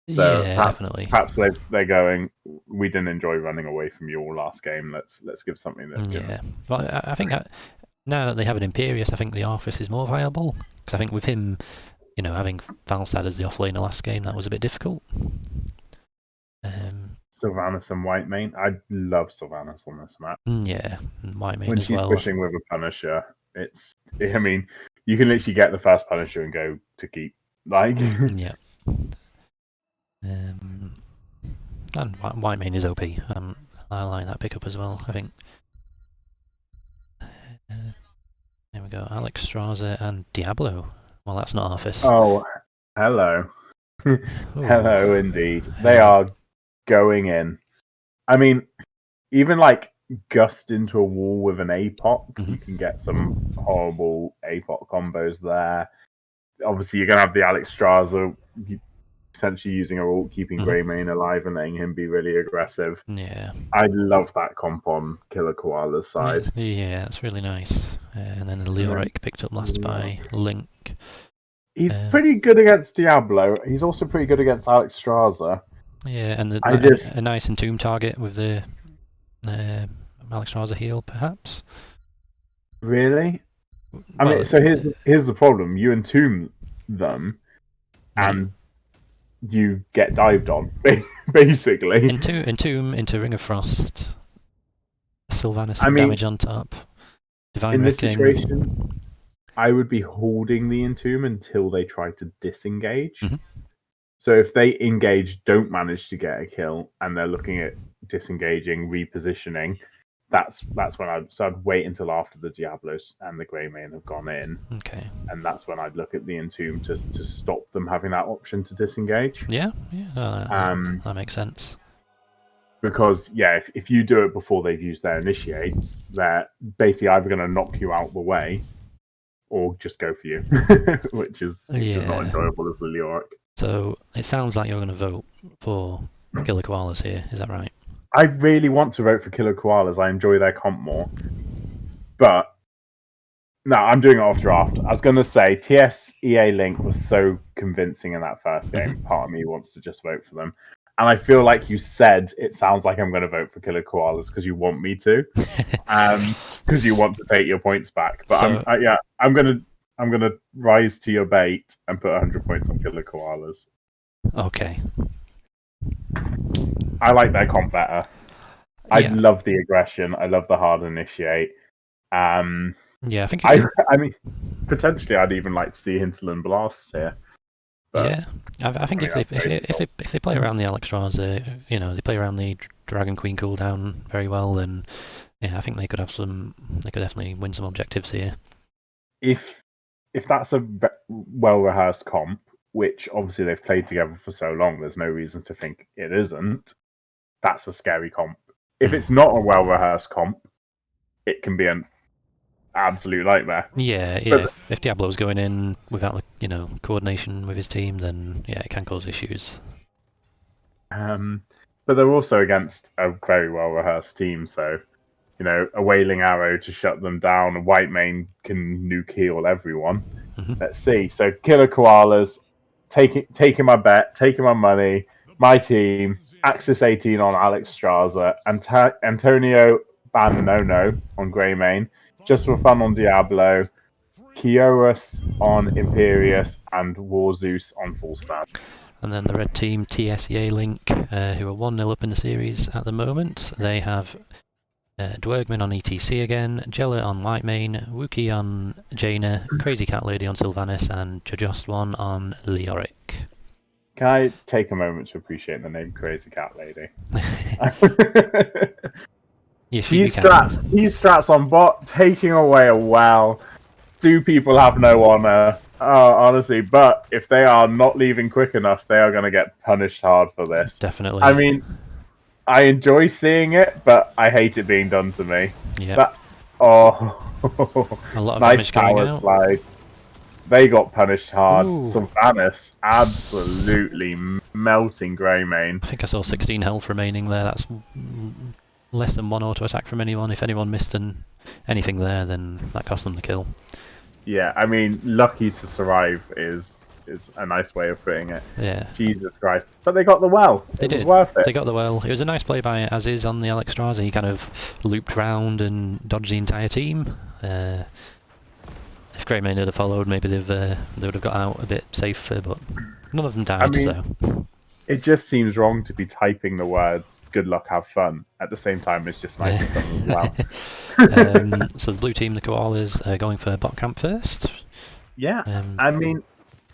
So Yeah, definitely. perhaps they're going. We didn't enjoy running away from you all last game. Let's give something that's good. Yeah, well, I think now that they have an Imperious, I think the Arthas is more viable. Because I think with him, having Valstad as the offlaner last game, that was a bit difficult. Sylvanas and Whitemane. I love Sylvanas on this map. Yeah, and Whitemane When as she's well. pushing with a Punisher, I mean, you can literally get the first Punisher and go to keep. Like, yeah. And Whitemane is OP. I like that pickup as well, I think. There we go. Alex Straza and Diablo. Well, that's not Arthas. oh, hello. Hello, indeed. They are going in. I mean, even like gust into a wall with an APOC, you can get some horrible APOC combos there. Obviously, you're going to have the Alex Straza potentially using a ult, keeping Greymane alive and letting him be really aggressive. Yeah. I love that comp on Killer Koala's side. Yeah, that's really nice. And then the Leoric picked up last by Link. He's pretty good against Diablo. He's also pretty good against Alex Straza. Yeah, and a nice Entomb target with the Alex Straza heal, perhaps. Really? I mean, so here's the problem: you entomb them, and you get dived on, basically. Entomb into Ring of Frost. Sylvanas damage on top. Divine this Wrecking. Situation, I would be holding the Entomb until they try to disengage. So if they engage, don't manage to get a kill, and they're looking at disengaging, repositioning, that's when I'd wait until after the Diablos and the Greymane have gone in. Okay. And that's when I'd look at the Entomb to stop them having that option to disengage. Yeah, that makes sense. Because if you do it before they've used their initiates, they're basically either going to knock you out the way, or just go for you, which is not enjoyable as the Leoric. So it sounds like you're going to vote for Killer Koalas here. Is that right? I really want to vote for Killer Koalas. I enjoy their comp more, but no, I'm doing it off draft. I was going to say TSEA Link was so convincing in that first game. Part of me wants to just vote for them. And I feel like you said it sounds like I'm going to vote for Killer Koalas because you want me to, because you want to take your points back. But I'm gonna rise to your bait and put 100 points on Killer Koalas. Okay. I like their comp better. I love the aggression. I love the hard initiate. I think. I mean, potentially, I'd even like to see Hinterland Blast here. But, I think if they play around the Alex Straza, they play around the Dragon Queen cooldown very well, then I think they could have some. They could definitely win some objectives here. If that's a well rehearsed comp, which obviously they've played together for so long, there's no reason to think it isn't. That's a scary comp. If it's not a well rehearsed comp, it can be an absolute nightmare. Yeah. If Diablo's going in without coordination with his team, then it can cause issues. But they're also against a very well rehearsed team, so a wailing arrow to shut them down. Whitemane can nuke heal everyone. Let's see. So Killer Koalas, taking my bet, taking my money, my team, Axis 18 on Alex Straza, Antonio Banono on Greymane, Just for Fun on Diablo, Kioris on Imperius, and Warzeus on Falstad. And then the red team, TSEA Link, who are 1-0 up in the series at the moment. They have Dwergman on ETC again, Jella on Whitemane, Wookie on Jaina, Crazy Cat Lady on Sylvanas, and Jojost1 on Leoric. Can I take a moment to appreciate the name Crazy Cat Lady? Yes, Cheese strats on bot, taking away a well. Do people have no honor? Oh, honestly, but if they are not leaving quick enough, they are going to get punished hard for this. Definitely. I mean, I enjoy seeing it, but I hate it being done to me. Yeah. A lot of nice damage going power out. slide. They got punished hard. Ooh. Sylvanas absolutely melting Greymane. I think I saw 16 health remaining there. That's less than 1 auto attack from anyone. If anyone missed anything there, then that cost them the kill. Yeah, I mean, lucky to survive is a nice way of putting it. Yeah. Jesus Christ. But they got the well. They did. Was worth it. They got the well. It was a nice play by Aziz on the Alex Straza. He kind of looped round and dodged the entire team. If Greymane had followed, maybe they would have got out a bit safer, but none of them died, so... It just seems wrong to be typing the words "good luck, have fun" at the same time as just sniping someone as well. So the blue team, the Koalas, are going for bot camp first. Yeah, I mean,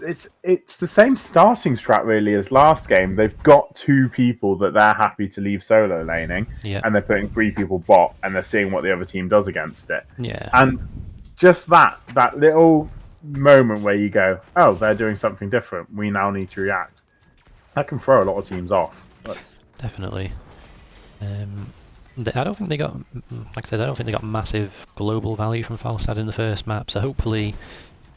it's the same starting strat really as last game. They've got 2 people that they're happy to leave solo laning, and they're putting 3 people bot, and they're seeing what the other team does against it. Yeah. And just that little moment where you go, oh, they're doing something different. We now need to react. That can throw a lot of teams off. Definitely. I don't think they got, like I said, I don't think they got massive global value from Falstad in the first map. So hopefully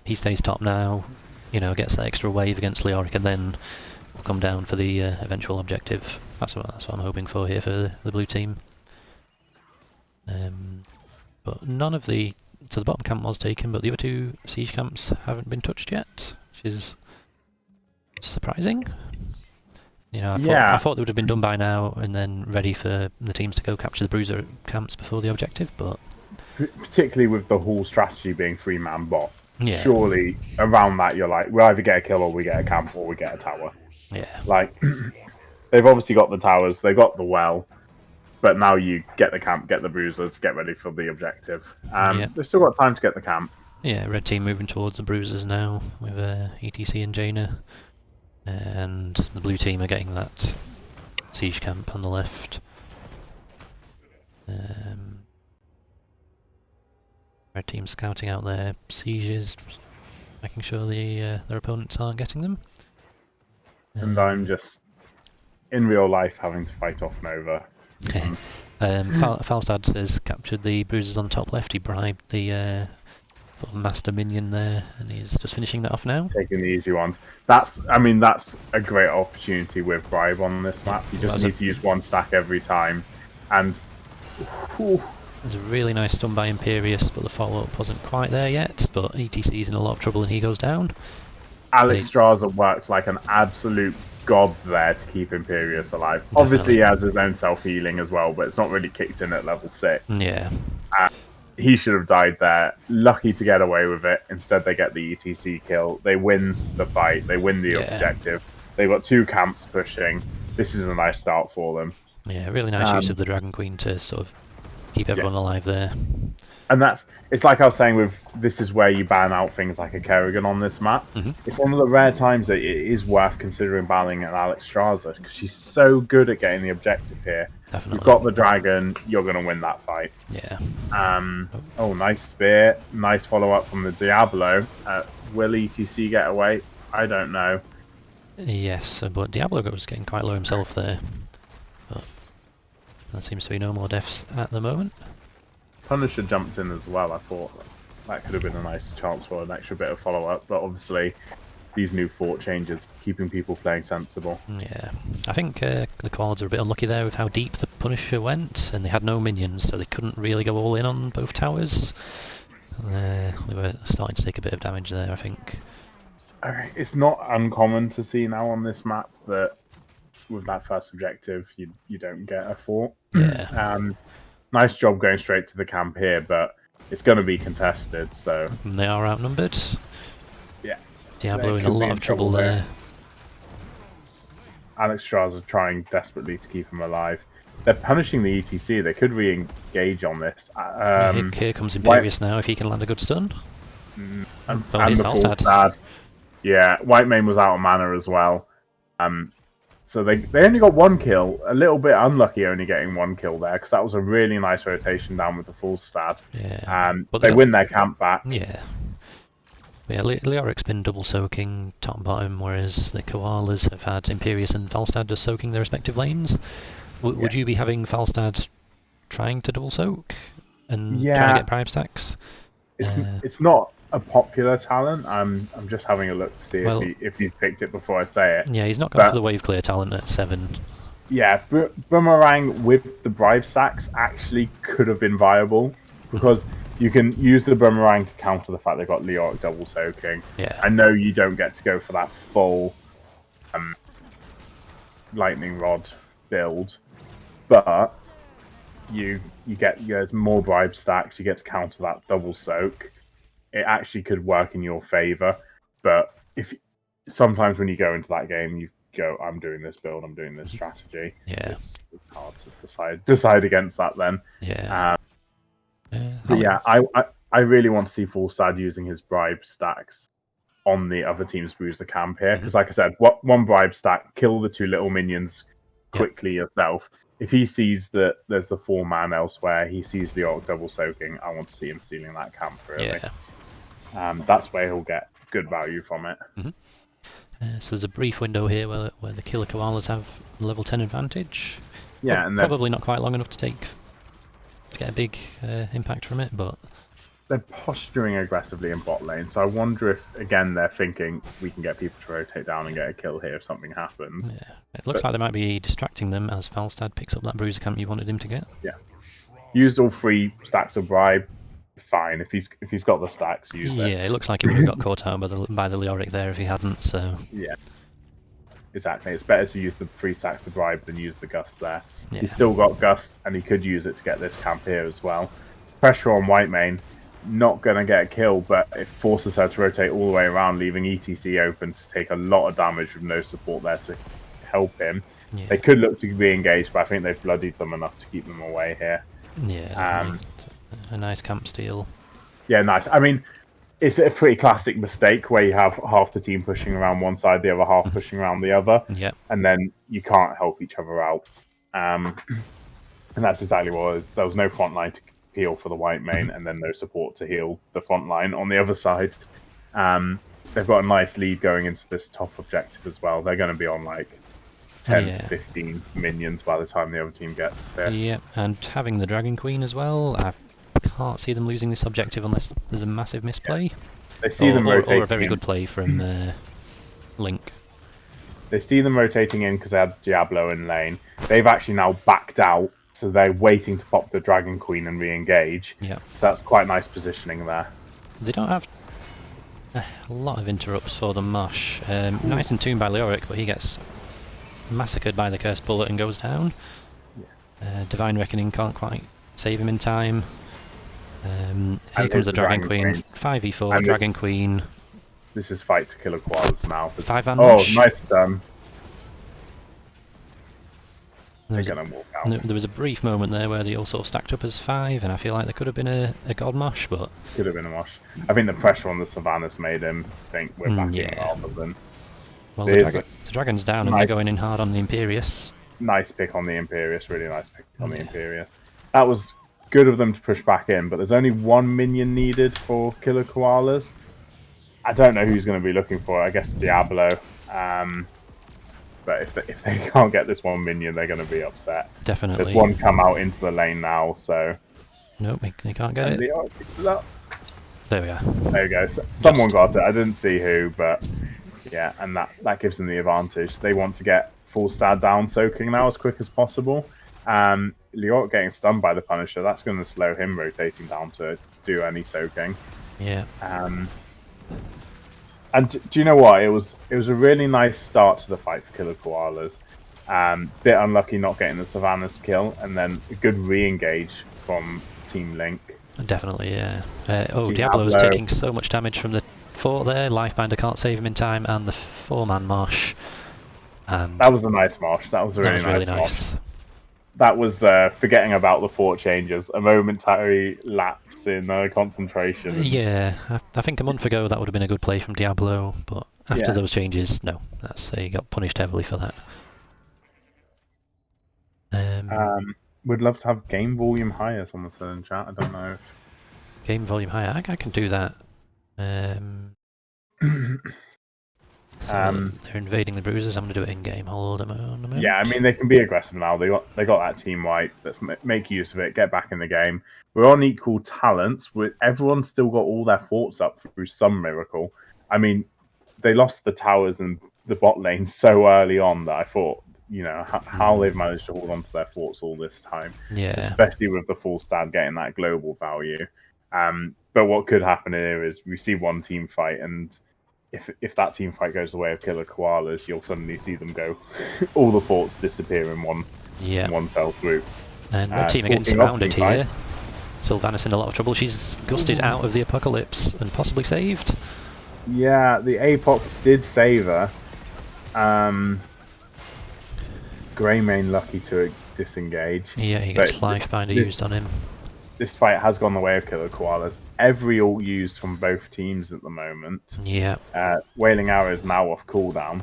he stays top now, gets that extra wave against Leoric, and then will come down for the eventual objective. That's what I'm hoping for here for the blue team. But none of the bottom camp was taken, but the other 2 siege camps haven't been touched yet, which is surprising. I thought they would have been done by now and then ready for the teams to go capture the bruiser camps before the objective, but... Particularly with the whole strategy being 3-man bot. Yeah. Surely, around that, you're like, we either get a kill or we get a camp or we get a tower. Yeah. Like, they've obviously got the towers, they've got the well, but now you get the camp, get the bruisers, get ready for the objective. They've still got time to get the camp. Yeah, red team moving towards the bruisers now with ETC and Jaina. And the blue team are getting that siege camp on the left. Red team scouting out their sieges, making sure their opponents aren't getting them. And I'm just, in real life, having to fight off Nova. Falstad has captured the bruisers on the top left. He bribed the master minion there, and he's just finishing that off now. Taking the easy ones. That's a great opportunity with bribe on this map. You just need to use 1 stack every time, and there's a really nice stun by Imperius, but the follow-up wasn't quite there yet. But ETC's in a lot of trouble, and he goes down. Alex Straza works like an absolute god there to keep Imperius alive. Definitely. Obviously, he has his own self-healing as well, but it's not really kicked in at level 6. Yeah. He should have died there. Lucky to get away with it. Instead, they get the ETC kill. They win the fight. They win the objective. They've got 2 camps pushing. This is a nice start for them. Yeah, really nice use of the Dragon Queen to sort of keep everyone alive there. And it's like I was saying this is where you ban out things like a Kerrigan on this map. It's one of the rare times that it is worth considering banning an Alex Straza, because she's so good at getting the objective here. Definitely. You've got the dragon, you're going to win that fight. Yeah. Oh, nice spear. Nice follow-up from the Diablo. Will ETC get away? I don't know. Yes, but Diablo was getting quite low himself there. But there seems to be no more deaths at the moment. Punisher jumped in as well. I thought that could have been a nice chance for an extra bit of follow-up, but obviously these new fort changes keeping people playing sensible. Yeah, I think the Koalas are a bit unlucky there with how deep the Punisher went, and they had no minions, so they couldn't really go all in on both towers. They were starting to take a bit of damage there, I think. It's not uncommon to see now on this map that with that first objective, you don't get a fort. Yeah. Nice job going straight to the camp here, but it's going to be contested, so... And they are outnumbered. Yeah. Diablo in a lot of trouble there. Alex Strauss are trying desperately to keep him alive. They're punishing the ETC. They could re-engage on this. Here comes Imperius now, if he can land a good stun. And he's the full sad. Yeah, Whitemane was out of mana as well. So they only got one kill. A little bit unlucky only getting one kill there, because that was a really nice rotation down with the full stat. Yeah. But they win their camp back. Yeah. Yeah, Leoric's been double soaking top and bottom, whereas the Koalas have had Imperius and Falstad just soaking their respective lanes. Would you be having Falstad trying to double soak and trying to get bribe stacks? It's not a popular talent. I'm just having a look to see if he's picked it before I say it. Yeah, he's not gone for the wave clear talent at 7. Yeah, Boomerang with the bribe stacks actually could have been viable, because you can use the Boomerang to counter the fact they've got Leoric double soaking. Yeah. I know you don't get to go for that full lightning rod build, but you get more bribe stacks. You get to counter that double soak. It actually could work in your favor, but sometimes when you go into that game, you go, I'm doing this build, I'm doing this strategy. Yeah, it's hard to decide against that then. Yeah. But yeah, I really want to see Falstad using his bribe stacks on the other team's bruiser camp here, because like I said, one bribe stack, kill the 2 little minions quickly yourself. If he sees that there's the 4-man elsewhere, he sees the Orc double soaking, I want to see him stealing that camp, really. Yeah. That's where he'll get good value from it. So there's a brief window here where the killer Koalas have level 10 advantage. Yeah, and probably not quite long enough to get a big impact from it, but they're posturing aggressively in bot lane, so I wonder if, again, they're thinking we can get people to rotate down and get a kill here if something happens. Yeah, it looks like they might be distracting them as Falstad picks up that bruiser camp you wanted him to get. Yeah, used all 3 stacks of bribe. Fine, if he's got the stacks, use it. Yeah, it looks like he would have got caught out by the Leoric there if he hadn't. So yeah, exactly. It's better to use the 3 stacks of bribe than use the gust there. Yeah. He's still got gust, and he could use it to get this camp here as well. Pressure on Whitemane. Not going to get a kill, but it forces her to rotate all the way around, leaving ETC open to take a lot of damage with no support there to help him. Yeah. They could look to re-engage, but I think they've bloodied them enough to keep them away here. Yeah, a nice camp steal. Yeah, nice. I mean, it's a pretty classic mistake where you have half the team pushing around one side, the other half pushing around the other, and then you can't help each other out. And that's exactly what it was. There was no front line to heal for the Whitemane, and then no support to heal the front line on the other side. They've got a nice lead going into this top objective as well. They're going to be on like 10 to 15 minions by the time the other team gets here. Yeah, and having the Dragon Queen as well, I can't see them losing this objective unless there's a massive misplay. Yeah. They see them rotating or a very good play from Link. They see them rotating in because they had Diablo in lane. They've actually now backed out, so they're waiting to pop the Dragon Queen and re-engage. Yeah. So that's quite nice positioning there. They don't have a lot of interrupts for the Mosh. Nice and tuned by Leoric, but he gets massacred by the Cursed Bullet and goes down. Yeah. Divine Reckoning can't quite save him in time. Here comes the Dragon Queen. 5v4, Dragon Queen. This is fight to kill a Koalas now. 5-man Oh, Mosh. nice done. There was a brief moment there where they all sort of stacked up as 5, and I feel like there could have been a God Mosh, but... Could have been a Mosh. I think the pressure on the Savannahs made him think we're backing rather than... Well, the Dragon's down and they're going in hard on the Imperius. Nice pick on the Imperius, really nice pick on the Imperius. That was good of them to push back in, but there's only 1 minion needed for Killer Koalas. I don't know who's going to be looking for it. I guess Diablo. But if they can't get this 1 minion, they're going to be upset. Definitely. There's one come out into the lane now, so... Nope, they can't get it. There we are. There we go. Someone got it. I didn't see who, but yeah, and that gives them the advantage. They want to get Falstad down soaking now as quick as possible. Liort getting stunned by the Punisher, that's going to slow him rotating down to do any soaking. Yeah. And do you know what? It was a really nice start to the fight for Killer Koalas. Bit unlucky not getting the Savannah's kill, and then a good re-engage from Team Link. Definitely, yeah. Diablo's taking so much damage from the fort there. Lifebinder can't save him in time, and the 4-man marsh. And that was a nice marsh. That was a really nice marsh. That was forgetting about the fort changes, a momentary lapse in concentration. Yeah, I think a month ago that would have been a good play from Diablo, but after those changes, no. He got punished heavily for that. We'd love to have game volume higher, someone said in chat. I don't know. Game volume higher? I can do that. So they're invading the bruisers. I'm going to do it in game. Hold on a moment. Yeah, I mean they can be aggressive now. They got that team white. Let's make use of it. Get back in the game. We're on equal talents. Everyone's still got all their forts up through some miracle. I mean, they lost the towers and the bot lane so early on that I thought, how they've managed to hold on to their forts all this time. Yeah. Especially with the full stat getting that global value. But what could happen here is we see one team fight, and if that team fight goes the way of Killer Koalas, you'll suddenly see them go. All the forts disappear in one fell swoop. And red team are getting surrounded here. Sylvanas in a lot of trouble. She's gusted out of the apocalypse and possibly saved. Yeah, the APOC did save her. Greymane lucky to disengage. Yeah, he gets Lifebinder used on him. This fight has gone the way of Killer Koalas. Every ult used from both teams at the moment. Yeah. Wailing Arrow is now off cooldown.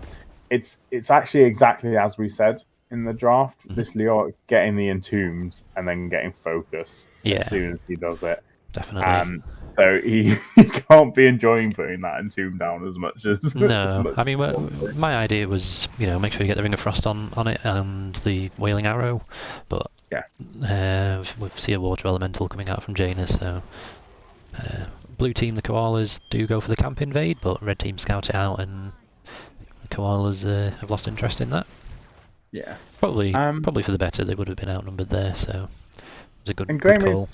It's actually exactly as we said in the draft. Mm-hmm. This Liort getting the entombs and then getting focus as soon as he does it. Definitely. So he can't be enjoying putting that entomb down as much as... No, I mean, my idea was, make sure you get the Ring of Frost on it and the Wailing Arrow, but we see a Water Elemental coming out from Jaina, so... blue team, the Koalas, do go for the camp invade, but red team scout it out, and the Koalas have lost interest in that. Yeah. Probably for the better. They would have been outnumbered there, so it was a good call.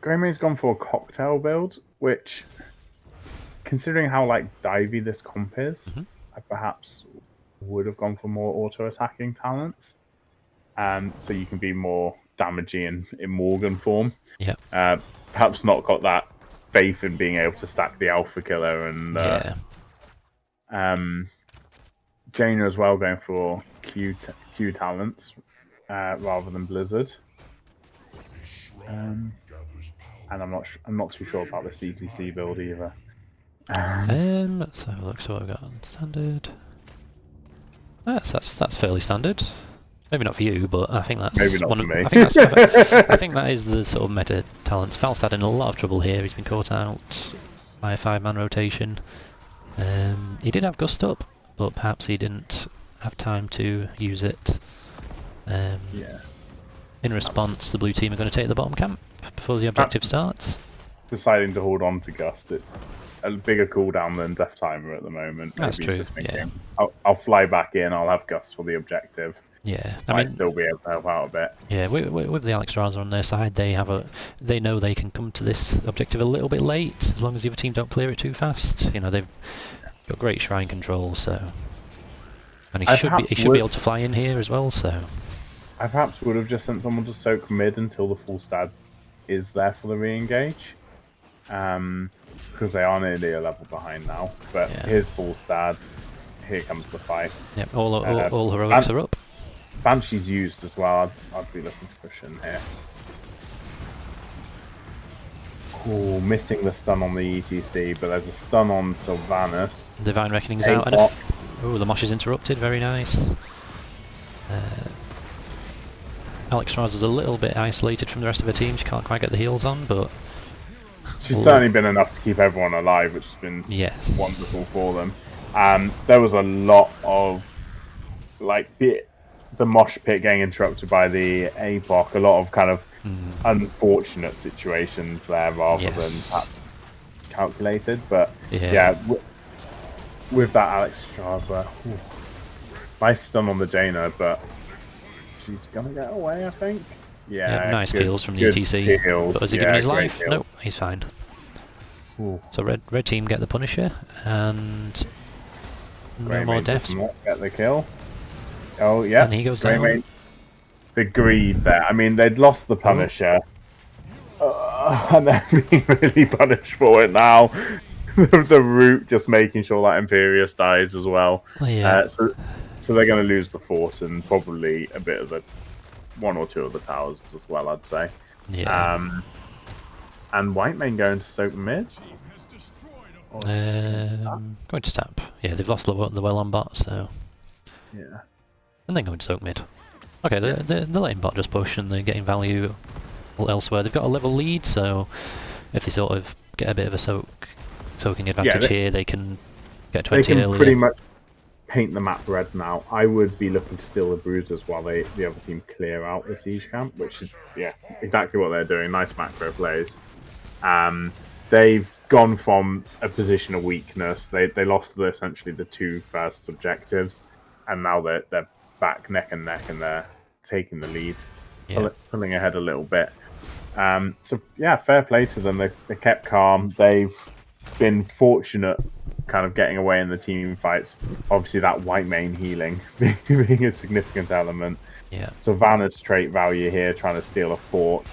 Greymane's gone for a cocktail build, which, considering how divey this comp is, I perhaps would have gone for more auto-attacking talents. So you can be more damaging in Morgan form. Yeah. Perhaps not got that faith in being able to stack the Alpha Killer, and Jaina as well going for Q talents rather than Blizzard. And I'm not too sure about the CTC build either. Let's have a look. So what we've got on standard. That's fairly standard. Maybe not for you, but I think that's maybe not for me. I think that is the sort of meta talents. Falstad in a lot of trouble here. He's been caught out by a 5-man rotation. He did have Gust up, but perhaps he didn't have time to use it. In response, the blue team are going to take the bottom camp before the objective starts. Deciding to hold on to Gust, it's a bigger cooldown than Death Timer at the moment. That's true. Just thinking, I'll fly back in. I'll have Gust for the objective. Yeah, I mean, still be able to help out a bit. Yeah, with the Alexstrasza on their side, they know they can come to this objective a little bit late as long as the other team don't clear it too fast. They've got great shrine control, and he should be able to fly in here as well. So I perhaps would have just sent someone to soak mid until the full stat is there for the re-engage, because they are nearly a level behind now. But here's full stat. Here comes the fight. Yep, all heroics are up. Banshee's used as well. I'd be looking to push in here. Cool, missing the stun on the ETC, but there's a stun on Sylvanas. Divine Reckoning's out. And the mosh is interrupted. Very nice. Alexstrasza's a little bit isolated from the rest of her team. She can't quite get the heals on, but she's certainly been enough to keep everyone alive, which has been wonderful for them. There was a lot of the mosh pit getting interrupted by the APOC, a lot of kind of unfortunate situations there rather than perhaps calculated. But with that Alexstrasza, nice stun on the Jaina, but she's gonna get away, I think. Yeah, Yeah, nice good, kills from the good ETC. kill. But has he Yeah, given his great life? kill. Nope, he's fine. Ooh, So red team get the Punisher, and no Grey more Mane does deaths. not get the kill. Oh, yeah. And he goes Grey down. Mane. The greed there. I mean, they'd lost the Oh. Punisher. And they're being really punished for it now. The root just making sure that Imperius dies as well. Yeah. So they're going to lose the fort and probably a bit of the one or two of the towers as well, I'd say. Yeah. And White Mane going to soak mid. Going to tap. Yeah, they've lost the well on bot, so. Yeah. And then going to soak mid. Okay, they're letting bot just push and they're getting value elsewhere. They've got a level lead, so if they sort of get a bit of a soaking advantage here, they can get 20 they can earlier. pretty much paint the map red now. I would be looking to steal the bruisers while the other team clear out the siege camp, which is exactly what they're doing. Nice macro plays. They've gone from a position of weakness. They lost essentially the two first objectives, and now they're back neck and neck, and they're taking the lead, pulling ahead a little bit. So yeah, fair play to them. They kept calm. They've been fortunate, kind of getting away in the team fights. Obviously, that White Mane healing being a significant element. Yeah. Sylvanas trait value here, trying to steal a fort.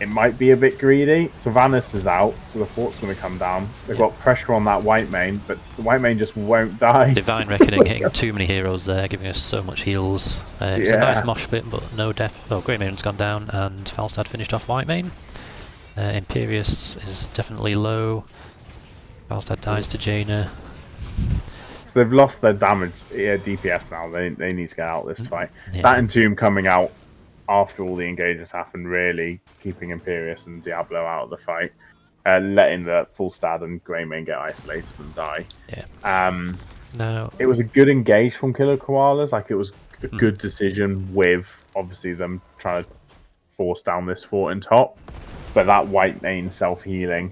It might be a bit greedy. Sylvanas is out, so the fort's going to come down. They've got pressure on that White Mane, but the White Mane just won't die. Divine Reckoning hitting too many heroes there, giving us so much heals. It's a nice mosh pit, but no death. Oh, Grey Mane's gone down, and Falstad finished off White Mane. Imperius is definitely low. Falstad dies to Jaina. So they've lost their damage DPS now. They need to get out of this fight. That Entomb coming out after all the engages happened, really keeping Imperius and Diablo out of the fight, letting the full stat and Grey Mane get isolated and die. No, it was a good engage from Killer Koalas. Like, it was a good decision with obviously them trying to force down this fort in top, but that White Mane self healing,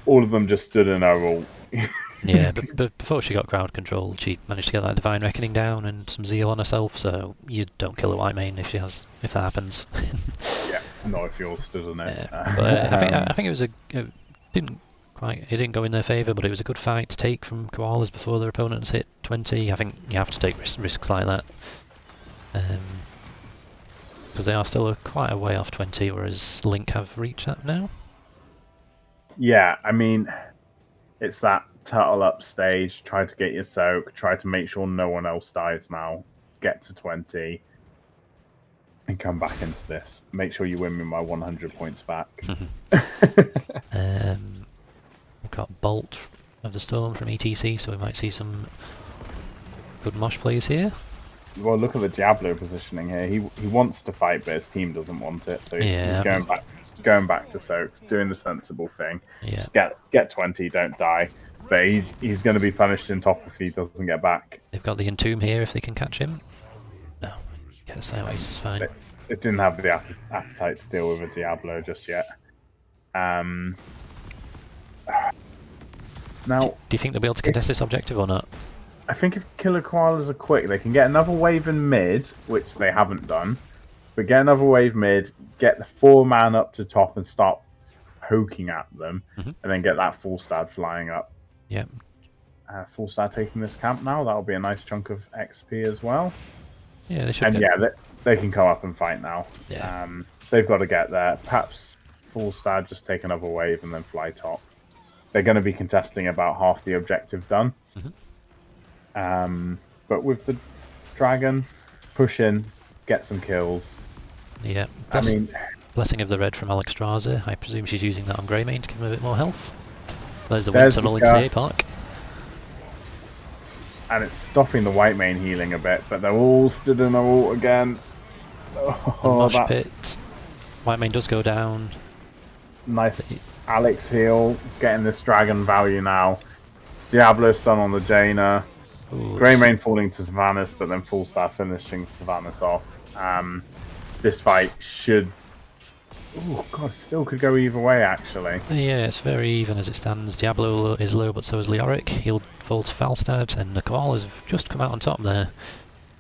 all of them just stood in a ult. Yeah, but before she got crowd control, she managed to get that Divine Reckoning down and some zeal on herself. So you don't kill a White Mane if that happens. Yeah, not if you're stood on it. But I think it was it didn't go in their favour, but it was a good fight to take from Koalas before their opponents hit 20. I think you have to take risks like that, because they are still quite a way off 20, whereas Link have reached that now. Yeah, I mean, it's that turtle up stage, try to get your soak, try to make sure no one else dies now, get to 20, and come back into this. Make sure you win me my 100 points back. We've got Bolt of the Storm from ETC, so we might see some good mosh plays here. Well, look at the Diablo positioning here. He wants to fight, but his team doesn't want it, so he's going back to soaks, doing the sensible thing. Just get 20, don't die. But he's going to be punished in top if he doesn't get back. They've got the Entomb here if they can catch him. No, get sideways, it's fine. It didn't have the appetite to deal with a Diablo just yet. Now, do you think they'll be able to contest this objective or not? I think if Killer Koalas are quick, they can get another wave in mid, which they haven't done. But get another wave mid, get the 4-man up to top and start poking at them, and then get that full stat flying up. Yep. Full stat taking this camp now. That'll be a nice chunk of XP as well. Yeah, they should. And they can come up and fight now. Yeah. They've got to get there. Perhaps full stat just take another wave and then fly top. They're going to be contesting about half the objective done. But with the dragon, push in, get some kills. Yeah. Blessing of the Red from Alexstrasza. I presume she's using that on Grey Mane to give him a bit more health. There's the wind tunnel into the park. And it's stopping the White Mane healing a bit, but they're all stood in a ult again. Mosh pit. White Mane does go down. Nice Alex heal, getting this dragon value now. Diablo stun on the Jaina. Grey Mane falling to Sylvanas, but then full star finishing Sylvanas off. This fight should... Oh god, still could go either way actually. Yeah, it's very even as it stands. Diablo is low, but so is Leoric. He'll fall to Falstad, and the Koalas have just come out on top there.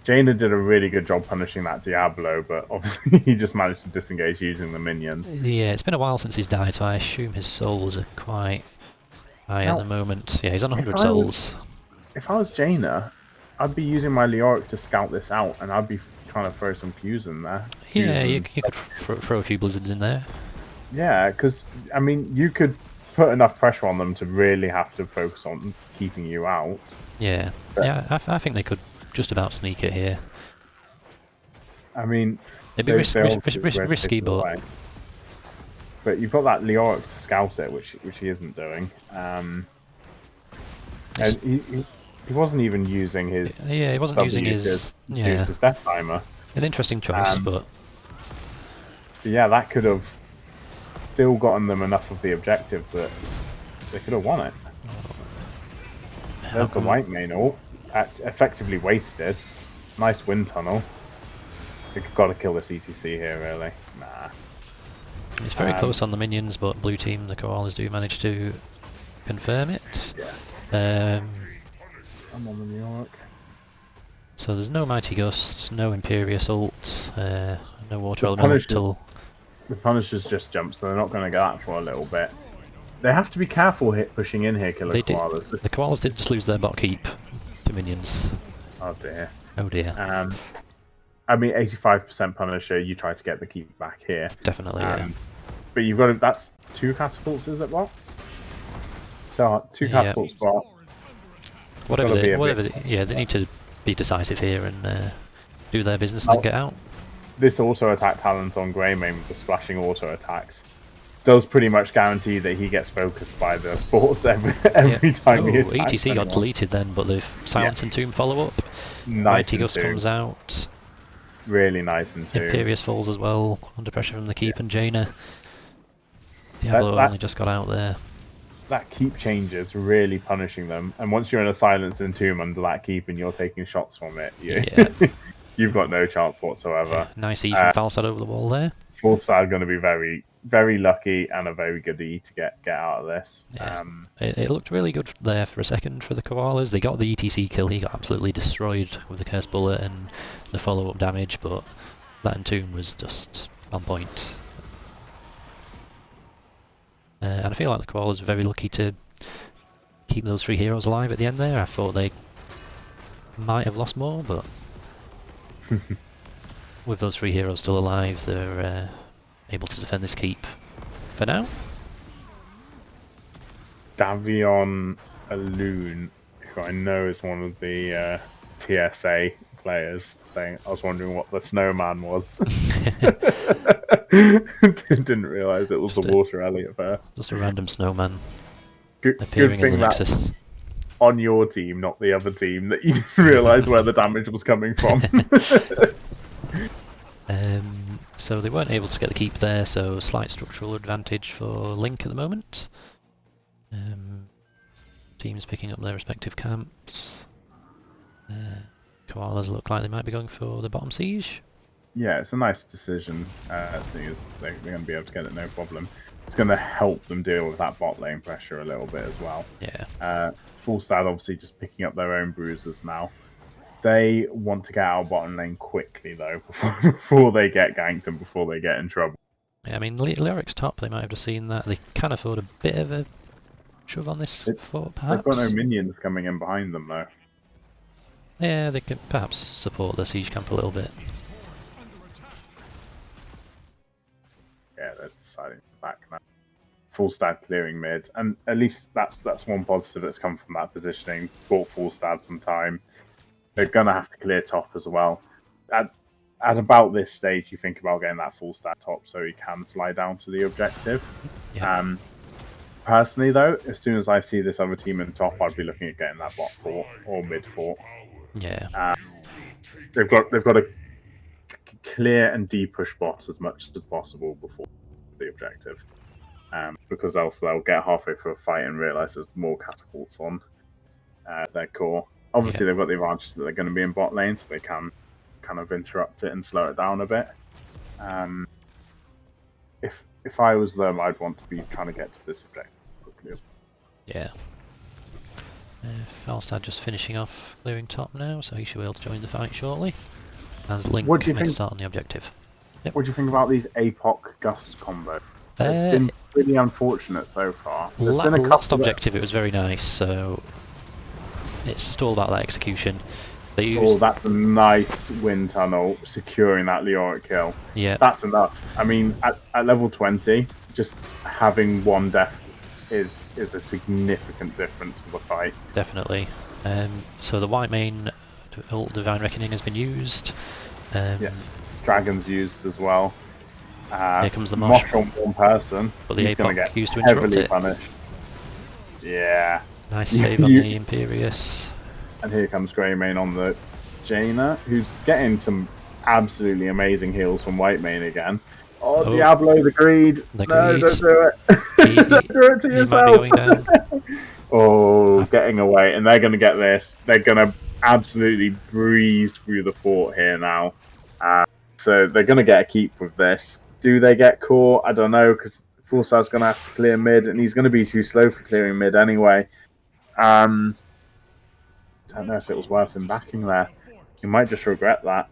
Jaina did a really good job punishing that Diablo, but obviously he just managed to disengage using the minions. Yeah, it's been a while since he's died, so I assume his souls are quite high at Now, the moment. Yeah, he's on 100 if souls. I was Jaina, I'd be using my Leoric to scout this out, and I'd be trying to throw some Qs in there. Yeah, you could throw a few blizzards in there. Yeah, because I mean, you could put enough pressure on them to really have to focus on keeping you out. Yeah, yeah, I think they could just about sneak it here. I mean, It'd be risky, but away. But you've got that Leoric to scout it, which he isn't doing. And he wasn't even using his. Yeah, he wasn't using his. Yeah, his death timer. An interesting choice, but yeah, that could have still gotten them enough of the objective that they could have won it. There's the white main ult, effectively wasted. Nice wind tunnel. They've got to kill this ETC here, really. Nah. It's very close on the minions, but blue team, the Koalas, do manage to confirm it. Yeah. I'm on the New York. So there's no Mighty Gusts, no Imperious ult, no Water Elemental. The Punishers just jump, so they're not going to get that for a little bit. They have to be careful pushing in here, Killer Koalas. The Koalas did just lose their bot keep to minions. Oh dear. Oh dear. I mean, 85% Punisher, you try to get the keep back here. Definitely, yeah. But you've got that's 2 catapults, is it, what? So, 2 catapults, bot. Yeah, they need to be decisive here and do their business and then get out. This auto attack talent on Greymane with the splashing auto attacks does pretty much guarantee that he gets focused by the force every time he attacks. ETC got deleted then, but the Silence and Tomb follow up. Mighty Gust comes out. Really nice and Tomb. Imperious falls as well, under pressure from the Keep and Jaina. Diablo only just got out there. That keep changes really punishing them, and once you're in a Silence and Tomb under that keep and you're taking shots from it, you've got no chance whatsoever. Yeah, nice E from Falstad over the wall there. Falstad going to be very, very lucky and a very good E to get out of this. Yeah. It looked really good there for a second for the Koalas. They got the ETC kill. He got absolutely destroyed with the Cursed Bullet and the follow-up damage, but that Entomb was just on point. And I feel like the Koalas were very lucky to keep those 3 heroes alive at the end there. I thought they might have lost more, but with those 3 heroes still alive, they're able to defend this keep for now. Davion Alun, who I know is one of the TSA players, saying, I was wondering what the snowman was. Didn't realise it was the water alley at first. Just a random snowman Good appearing thing in the Nexus. On your team, not the other team, that you didn't realise where the damage was coming from. So they weren't able to get the keep there, so slight structural advantage for Link at the moment. Teams picking up their respective camps. Koalas look like they might be going for the bottom siege. Yeah, it's a nice decision, seeing as they're going to be able to get it no problem. It's going to help them deal with that bot lane pressure a little bit as well. Yeah. Falstad obviously just picking up their own bruises now. They want to get out of bottom lane quickly, though, before they get ganked and before they get in trouble. Yeah, I mean, Lyric's top, they might have just seen that. They can afford a bit of a shove on this fort, perhaps. They've got no minions coming in behind them, though. Yeah, they could perhaps support the siege camp a little bit. Yeah, they're deciding to back now. Falstad clearing mid, and at least that's one positive that's come from that positioning. Bought Falstad some time. They're gonna have to clear top as well. At about this stage, you think about getting that Falstad top so he can fly down to the objective. Yeah. Personally, though, as soon as I see this other team in top, I'd be looking at getting that bot fort or mid fort. Yeah. They've got to clear and de-push bots as much as possible before the objective, because else they'll get halfway through a fight and realise there's more catapults on their core. Obviously, they've got the advantage that they're going to be in bot lane, so they can kind of interrupt it and slow it down a bit. If I was them, I'd want to be trying to get to this objective quickly. Yeah. Falstad just finishing off clearing top now, so he should be able to join the fight shortly. As Link What do you makes a think? start on the objective. Yep. What do you think about these APOC Gust combos? They've Uh, been pretty unfortunate so far. There's been a Last couple objective, it was very nice, so it's just all about that execution. They Oh, used... that's a nice wind tunnel securing that Leoric kill. Yeah, That's enough. I mean, at level 20, just having one death is a significant difference for the fight. definitely. So the white main ult Divine Reckoning has been used. Yeah, Dragon's used as well. Here comes the Mosh. On one person, But the he's going to APOC get used to interrupt heavily it. punished. Yeah. Nice save on the Imperius. And here comes Greymane on the Jaina, who's getting some absolutely amazing heals from Whitemane again. Oh, Diablo, the greed. No, don't do it. Don't do it to yourself. Might be going down. Oh, getting away. And they're going to get this. They're going to absolutely breeze through the fort here now. So they're going to get a keep with this. Do they get caught? I don't know, because Fulsad's going to have to clear mid, and he's going to be too slow for clearing mid anyway. Don't know if it was worth him backing there. He might just regret that.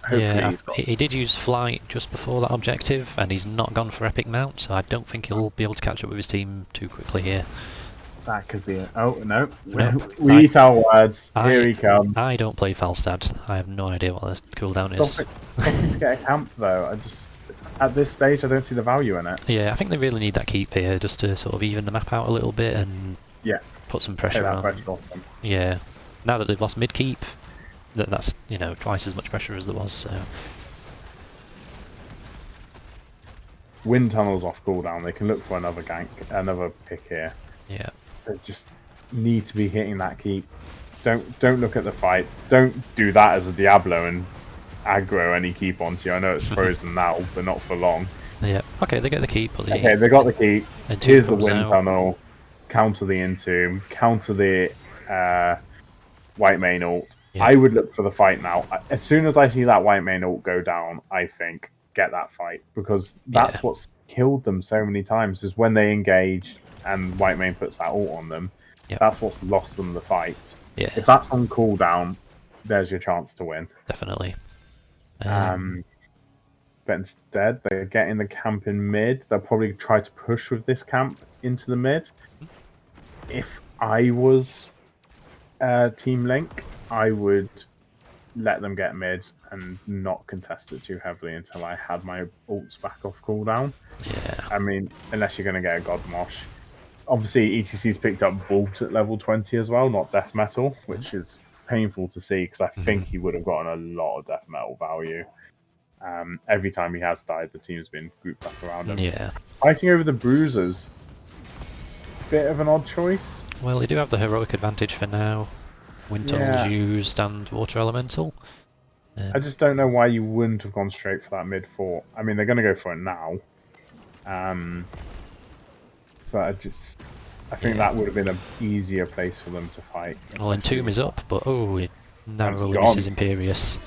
Hopefully Yeah, he's got... he did use flight just before that objective, and he's not gone for epic mount, so I don't think he'll be able to catch up with his team too quickly here. That could be it. Oh, no. Nope. We eat our words. Here he comes. I don't play Falstad. I have no idea what the cooldown is. Something to get a camp, though. I just... At this stage, I don't see the value in it. Yeah, I think they really need that keep here, just to sort of even the map out a little bit and put some pressure on. Pressure off them. Yeah. Now that they've lost mid keep, that's, you know, twice as much pressure as there was, so... Wind tunnels off cooldown. They can look for another gank, another pick here. Yeah. They just need to be hitting that keep. Don't look at the fight. Don't do that as a Diablo and aggro any keep onto you. I know it's frozen now, but not for long. Yeah. Okay, they get the keep. But okay, they got the keep. Here's the wind tunnel. Counter the Entomb. Counter the Whitemane ult. Yeah. I would look for the fight now. As soon as I see that Whitemane ult go down, I think get that fight, because that's what's killed them so many times, is when they engage and Whitemane puts that ult on them. Yep. That's what's lost them the fight. Yeah. If that's on cooldown, there's your chance to win. Definitely. But instead, they're getting the camp in mid. They'll probably try to push with this camp into the mid. If I was Team Link, I would let them get mid and not contest it too heavily until I had my ults back off cooldown. Yeah. I mean, unless you're going to get a God Mosh. Obviously, ETC's picked up Bolt at level 20 as well, not Death Metal, which is painful to see, because I think he would have gotten a lot of Death Metal value. Every time he has died, the team's been grouped up around him. Yeah. Fighting over the Bruisers. Bit of an odd choice. Well, they do have the heroic advantage for now. Wind tunnels used and water elemental. I just don't know why you wouldn't have gone straight for that mid fort. I mean, they're going to go for it now. But I think that would have been an easier place for them to fight. Well, Entomb is up, but it narrowly misses Imperius.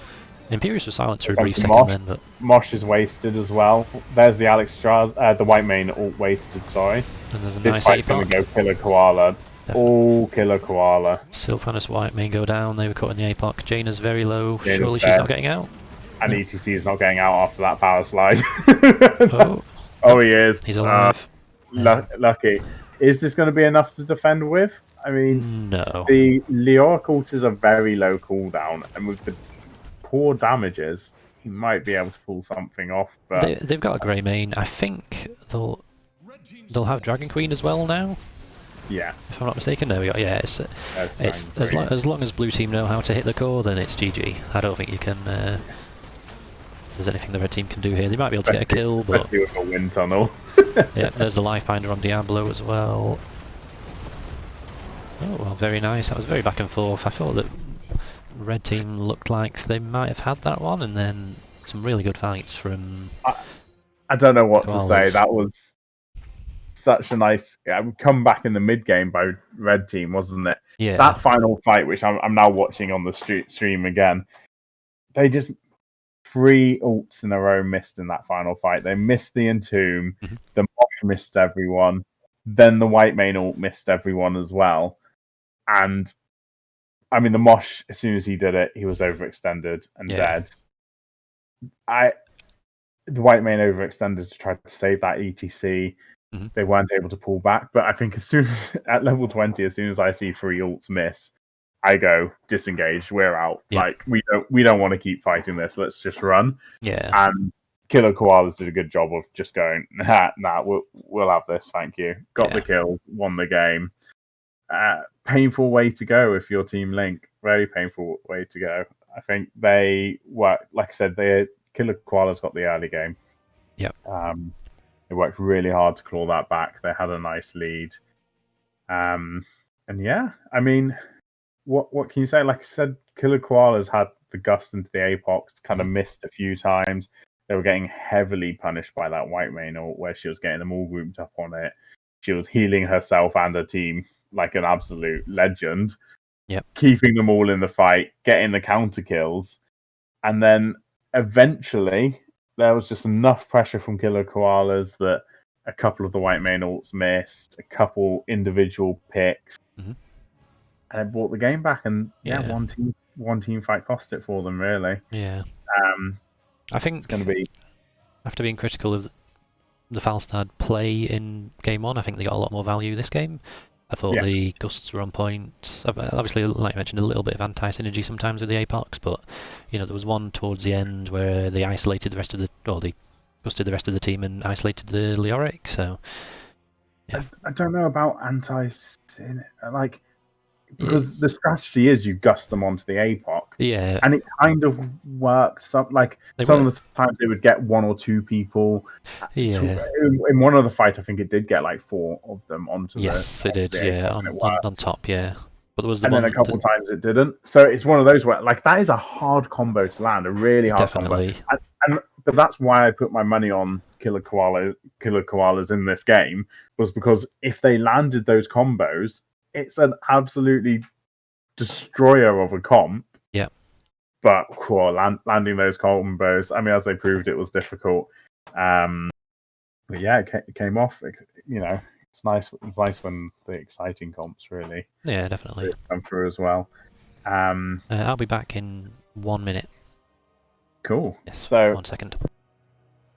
Imperius was silent for a brief second then, but... Mosh is wasted as well. There's the the Whitemane ult wasted, sorry. And there's a this nice fight's going to go Killer Koala. Oh, Killer Koala. Sylvanas Whitemane go down, they were caught in the APOC. Jaina's very low, surely she's not getting out? And ETC is not getting out after that power slide. Oh, he is. He's alive. Lucky. Is this going to be enough to defend with? I mean, no. The Leoric ult is a very low cooldown, and with the poor damages, he might be able to pull something off. But they've got a grey main. I think they'll have Dragon Queen as well now. Yeah. If I'm not mistaken, there we go. Yeah, it's as long as blue team know how to hit the core, then it's GG. I don't think you can. There's anything the red team can do here. They might be able to get a kill, but with a wind tunnel. Yeah, there's the life binder on Diablo as well. Oh, well, very nice. That was very back and forth. I thought that red team looked like they might have had that one, and then some really good fights from... I don't know what Koalas. To say. That was such a nice come back in the mid game by red team, wasn't it? Yeah. That final fight, which I'm now watching on the stream again, they just 3 ults in a row missed in that final fight. They missed the Entomb, the Mosh missed everyone, then the Whitemane ult missed everyone as well. And I mean, the Mosh, as soon as he did it, he was overextended and dead. The White Mane overextended to try to save that ETC. Mm-hmm. They weren't able to pull back. But I think as soon as at level 20, as soon as I see 3 ults miss, I go disengage. We're out. Yep. Like we don't want to keep fighting this. Let's just run. Yeah. And Killer Koalas did a good job of just going, nah, we'll have this. Thank you. Got the kills, won the game. Painful way to go if your team Link. Very painful way to go. I think they worked, like I said, Killer Koalas got the early game. Yep. They worked really hard to claw that back. They had a nice lead. And yeah, I mean, what can you say? Like I said, Killer Koalas had the gust into the Apox, kind of missed a few times. They were getting heavily punished by that White Mane ult, where she was getting them all grouped up on it. She was healing herself and her team like an absolute legend. Yep. Keeping them all in the fight, getting the counter kills. And then eventually there was just enough pressure from Killer Koalas that a couple of the White Mane ults missed, a couple individual picks, and it brought the game back. And one team fight cost it for them, really. Yeah. I think it's going to be, after being critical of the Falstad play in game 1, I think they got a lot more value this game. I thought the gusts were on point. Obviously, like I mentioned, a little bit of anti-synergy sometimes with the Apox, but there was one towards the end where they isolated the rest of they gusted the rest of the team and isolated the Leoric. So, yeah. I don't know about anti-synergy, because the strategy is you gust them onto the Apoc. Yeah. And it kind of works. Some of the times they would get 1 or 2 people. Yeah. In one of the fights, I think it did get like 4 of them onto Yes, it did. Yeah, on top. Yeah. But there was then a couple of times it didn't. So it's one of those where that is a hard combo to land, a really hard combo. But that's why I put my money on Killer Koalas in this game, was because if they landed those combos, it's an absolutely destroyer of a comp. Yeah. But landing those combos, I mean, as they proved, it was difficult. But yeah, it came off. It's nice. It's nice when the exciting comps really. Yeah, definitely come through as well. I'll be back in 1 minute. Cool. Yes, so 1 second.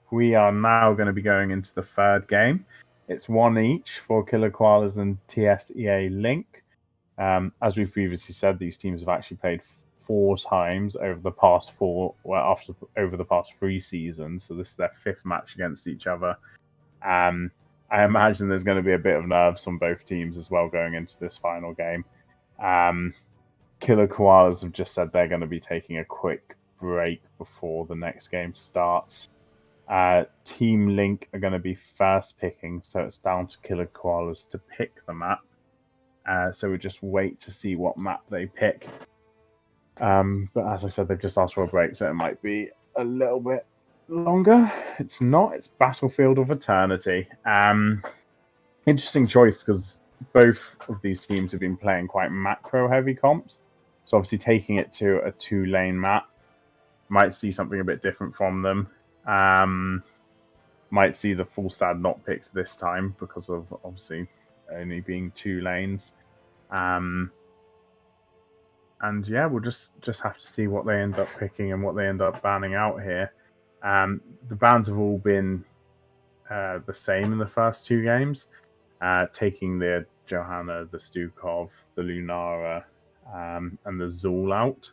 We are now going to be going into the third game. It's 1 each for Killer Koalas and TSEA Link. As we've previously said, these teams have actually played 4 times over the past 3 seasons. So this is their 5th match against each other. I imagine there's going to be a bit of nerves on both teams as well going into this final game. Killer Koalas have just said they're going to be taking a quick break before the next game starts. Team Link are going to be first picking, so it's down to Killer Koalas to pick the map. So we just wait to see what map they pick. But as I said, they've just asked for a break, so it might be a little bit longer. It's not. It's Battlefield of Eternity. Interesting choice, because both of these teams have been playing quite macro-heavy comps. So obviously taking it to a 2-lane map, might see something a bit different from them. Might see the full stat not picked this time because of obviously only being 2 lanes. And yeah, we'll just have to see what they end up picking and what they end up banning out here. The bans have all been the same in the first 2 games, taking the Johanna, the Stukov, the Lunara, and the Zool out.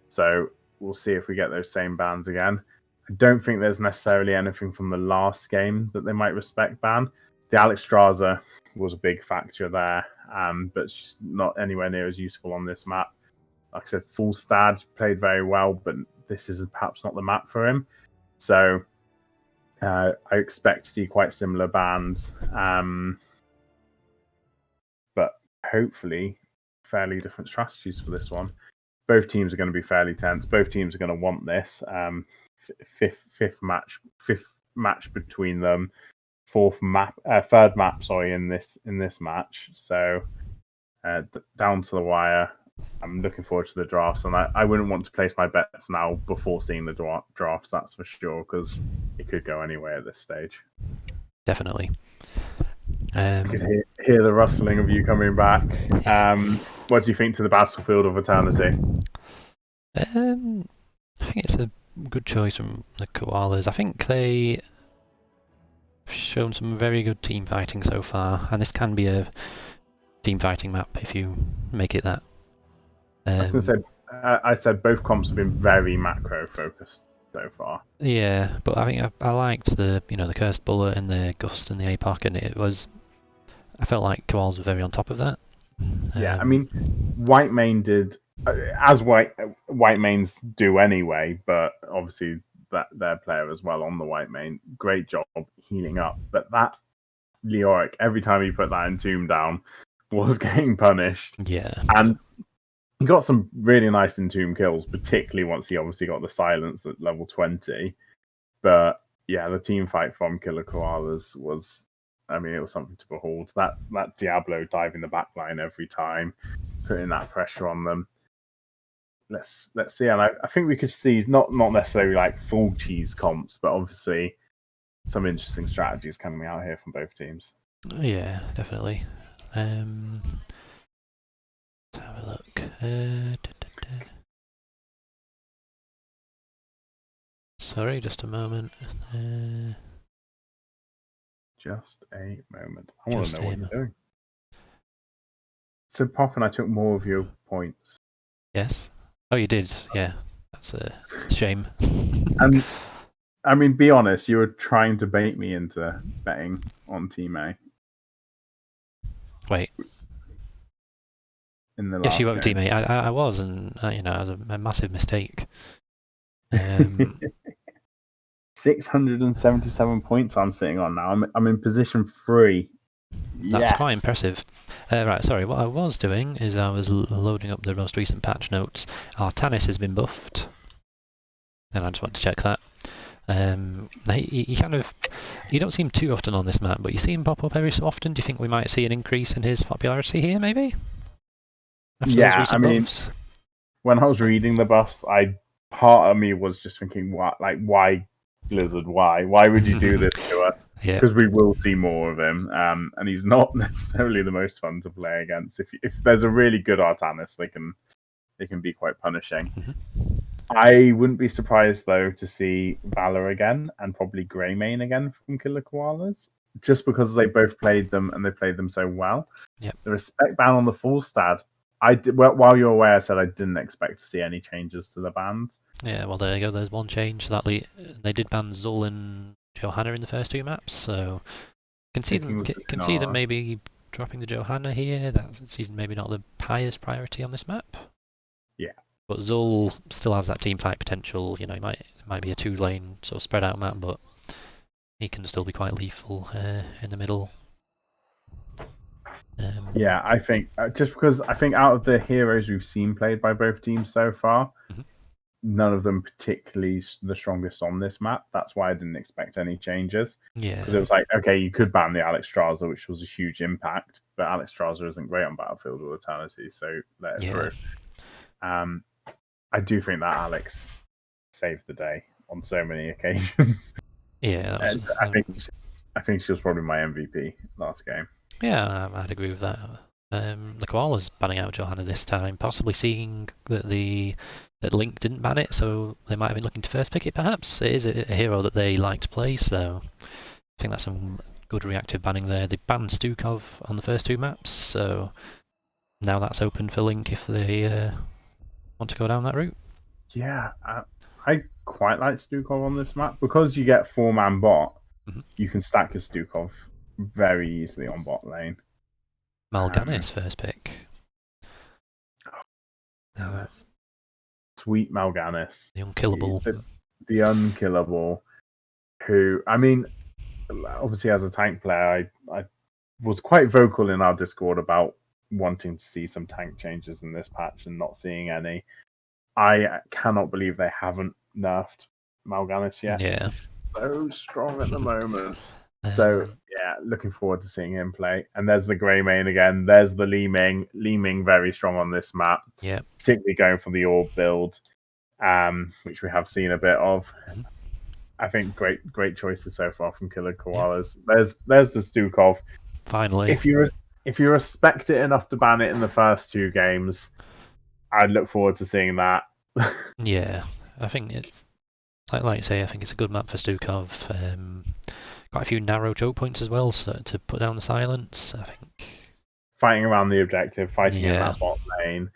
So we'll see if we get those same bans again. I don't think there's necessarily anything from the last game that they might respect ban. The Alexstrasza was a big factor there, but she's not anywhere near as useful on this map. Like I said, Full Stad played very well, but this is perhaps not the map for him. So I expect to see quite similar bans, but hopefully fairly different strategies for this one. Both teams are going to be fairly tense. Both teams are going to want this. Fifth match between them. Third map. Sorry, in this match. So down to the wire. I'm looking forward to the drafts, and I wouldn't want to place my bets now before seeing the drafts. That's for sure, because it could go anywhere at this stage. Definitely. I could hear the rustling of you coming back. What do you think to the Battlefield of Eternity? I think it's a good choice from the Koalas. I think they've shown some very good team fighting so far, and this can be a team fighting map if you make it that. I was going to say, I said both comps have been very macro focused so far. Yeah, but I think I liked the the Cursed Bullet and the Gust and the APOC, and I felt like Koalas were very on top of that. Yeah, I mean, White Mane did as white mains do anyway, but obviously that their player as well on the White Mane, great job healing up. But that Leoric, every time he put that Entomb down, was getting punished. Yeah, and he got some really nice Entomb kills, particularly once he obviously got the silence at level 20. But yeah, the team fight from Killer Koalas was, I mean, it was something to behold. That Diablo diving the backline every time, putting that pressure on them. Let's see, and I think we could see not necessarily like full cheese comps, but obviously some interesting strategies coming out here from both teams. yeah, definitely. Let's have a look. Sorry, just a moment. Just a moment. I want to know what you're moment. doing. So, Pop and I took more of your points. Yes. Oh, you did. Yeah, that's a shame. And I mean, be honest, you were trying to bait me into betting on Team A. Wait. In the Yes, you last won't, game. teammate. I was, and it was a massive mistake. 677 points I'm sitting on now. I'm in position 3. That's quite Yes. impressive. Right, sorry, what I was doing is I was loading up the most recent patch notes. Our Tannis has been buffed, and I just want to check that. He kind of, you don't see him too often on this map, but you see him pop up every so often. Do you think we might see an increase in his popularity here, maybe? After those recent buffs? When I was reading the buffs, part of me was just thinking, why Blizzard? Why would you do this to us? Yeah. Because we will see more of him, and he's not necessarily the most fun to play against. If there's a really good Artanis, they can be quite punishing. Mm-hmm. I wouldn't be surprised though to see Valor again and probably Greymane again from Killer Koalas, just because they both played them and they played them so well. Yep. The respect ban on the full stat. While you're away, I said I didn't expect to see any changes to the bans. Yeah, well there you go. There's one change. So they did ban Zul and Johanna in the first 2 maps, so can see them maybe dropping the Johanna here. She's maybe not the highest priority on this map. Yeah. But Zul still has that team fight potential. It might be a 2-lane sort of spread out map, but he can still be quite lethal in the middle. Yeah, I think just because I think out of the heroes we've seen played by both teams so far, none of them particularly the strongest on this map. That's why I didn't expect any changes. Yeah. Because it was like, okay, you could ban the Alex Straza, which was a huge impact, but Alex Straza isn't great on Battlefield with Eternity, so let it through. I do think that Alex saved the day on so many occasions. Yeah, I think she was probably my MVP last game. Yeah, I'd agree with that. The Koalas banning out Johanna this time, possibly seeing that Link didn't ban it, so they might have been looking to first pick it. Perhaps it is a hero that they like to play, so I think that's some good reactive banning there. They banned Stukov on the first 2 maps, so now that's open for Link if they want to go down that route. Yeah, I quite like Stukov on this map because you get 4-man bot. You can stack your Stukov very easily on bot lane. Mal'Ganis first pick. Sweet Mal'Ganis. The unkillable. The unkillable. Who, I mean, obviously as a tank player, I was quite vocal in our Discord about wanting to see some tank changes in this patch and not seeing any. I cannot believe they haven't nerfed Mal'Ganis yet. Yeah. He's so strong at the moment. So, yeah, looking forward to seeing him play. And there's the Greymane again. There's the Li Ming. Li Ming very strong on this map. Yeah. Particularly going for the orb build, which we have seen a bit of. I think great choices so far from Killer Koalas. Yeah. There's the Stukov. Finally. if you respect it enough to ban it in the first 2 games, I'd look forward to seeing that. Yeah, I think it's like you say. I think it's a good map for Stukov. Quite a few narrow choke points as well, so to put down the silence. I think Fighting around the objective, fighting in yeah, that bot lane.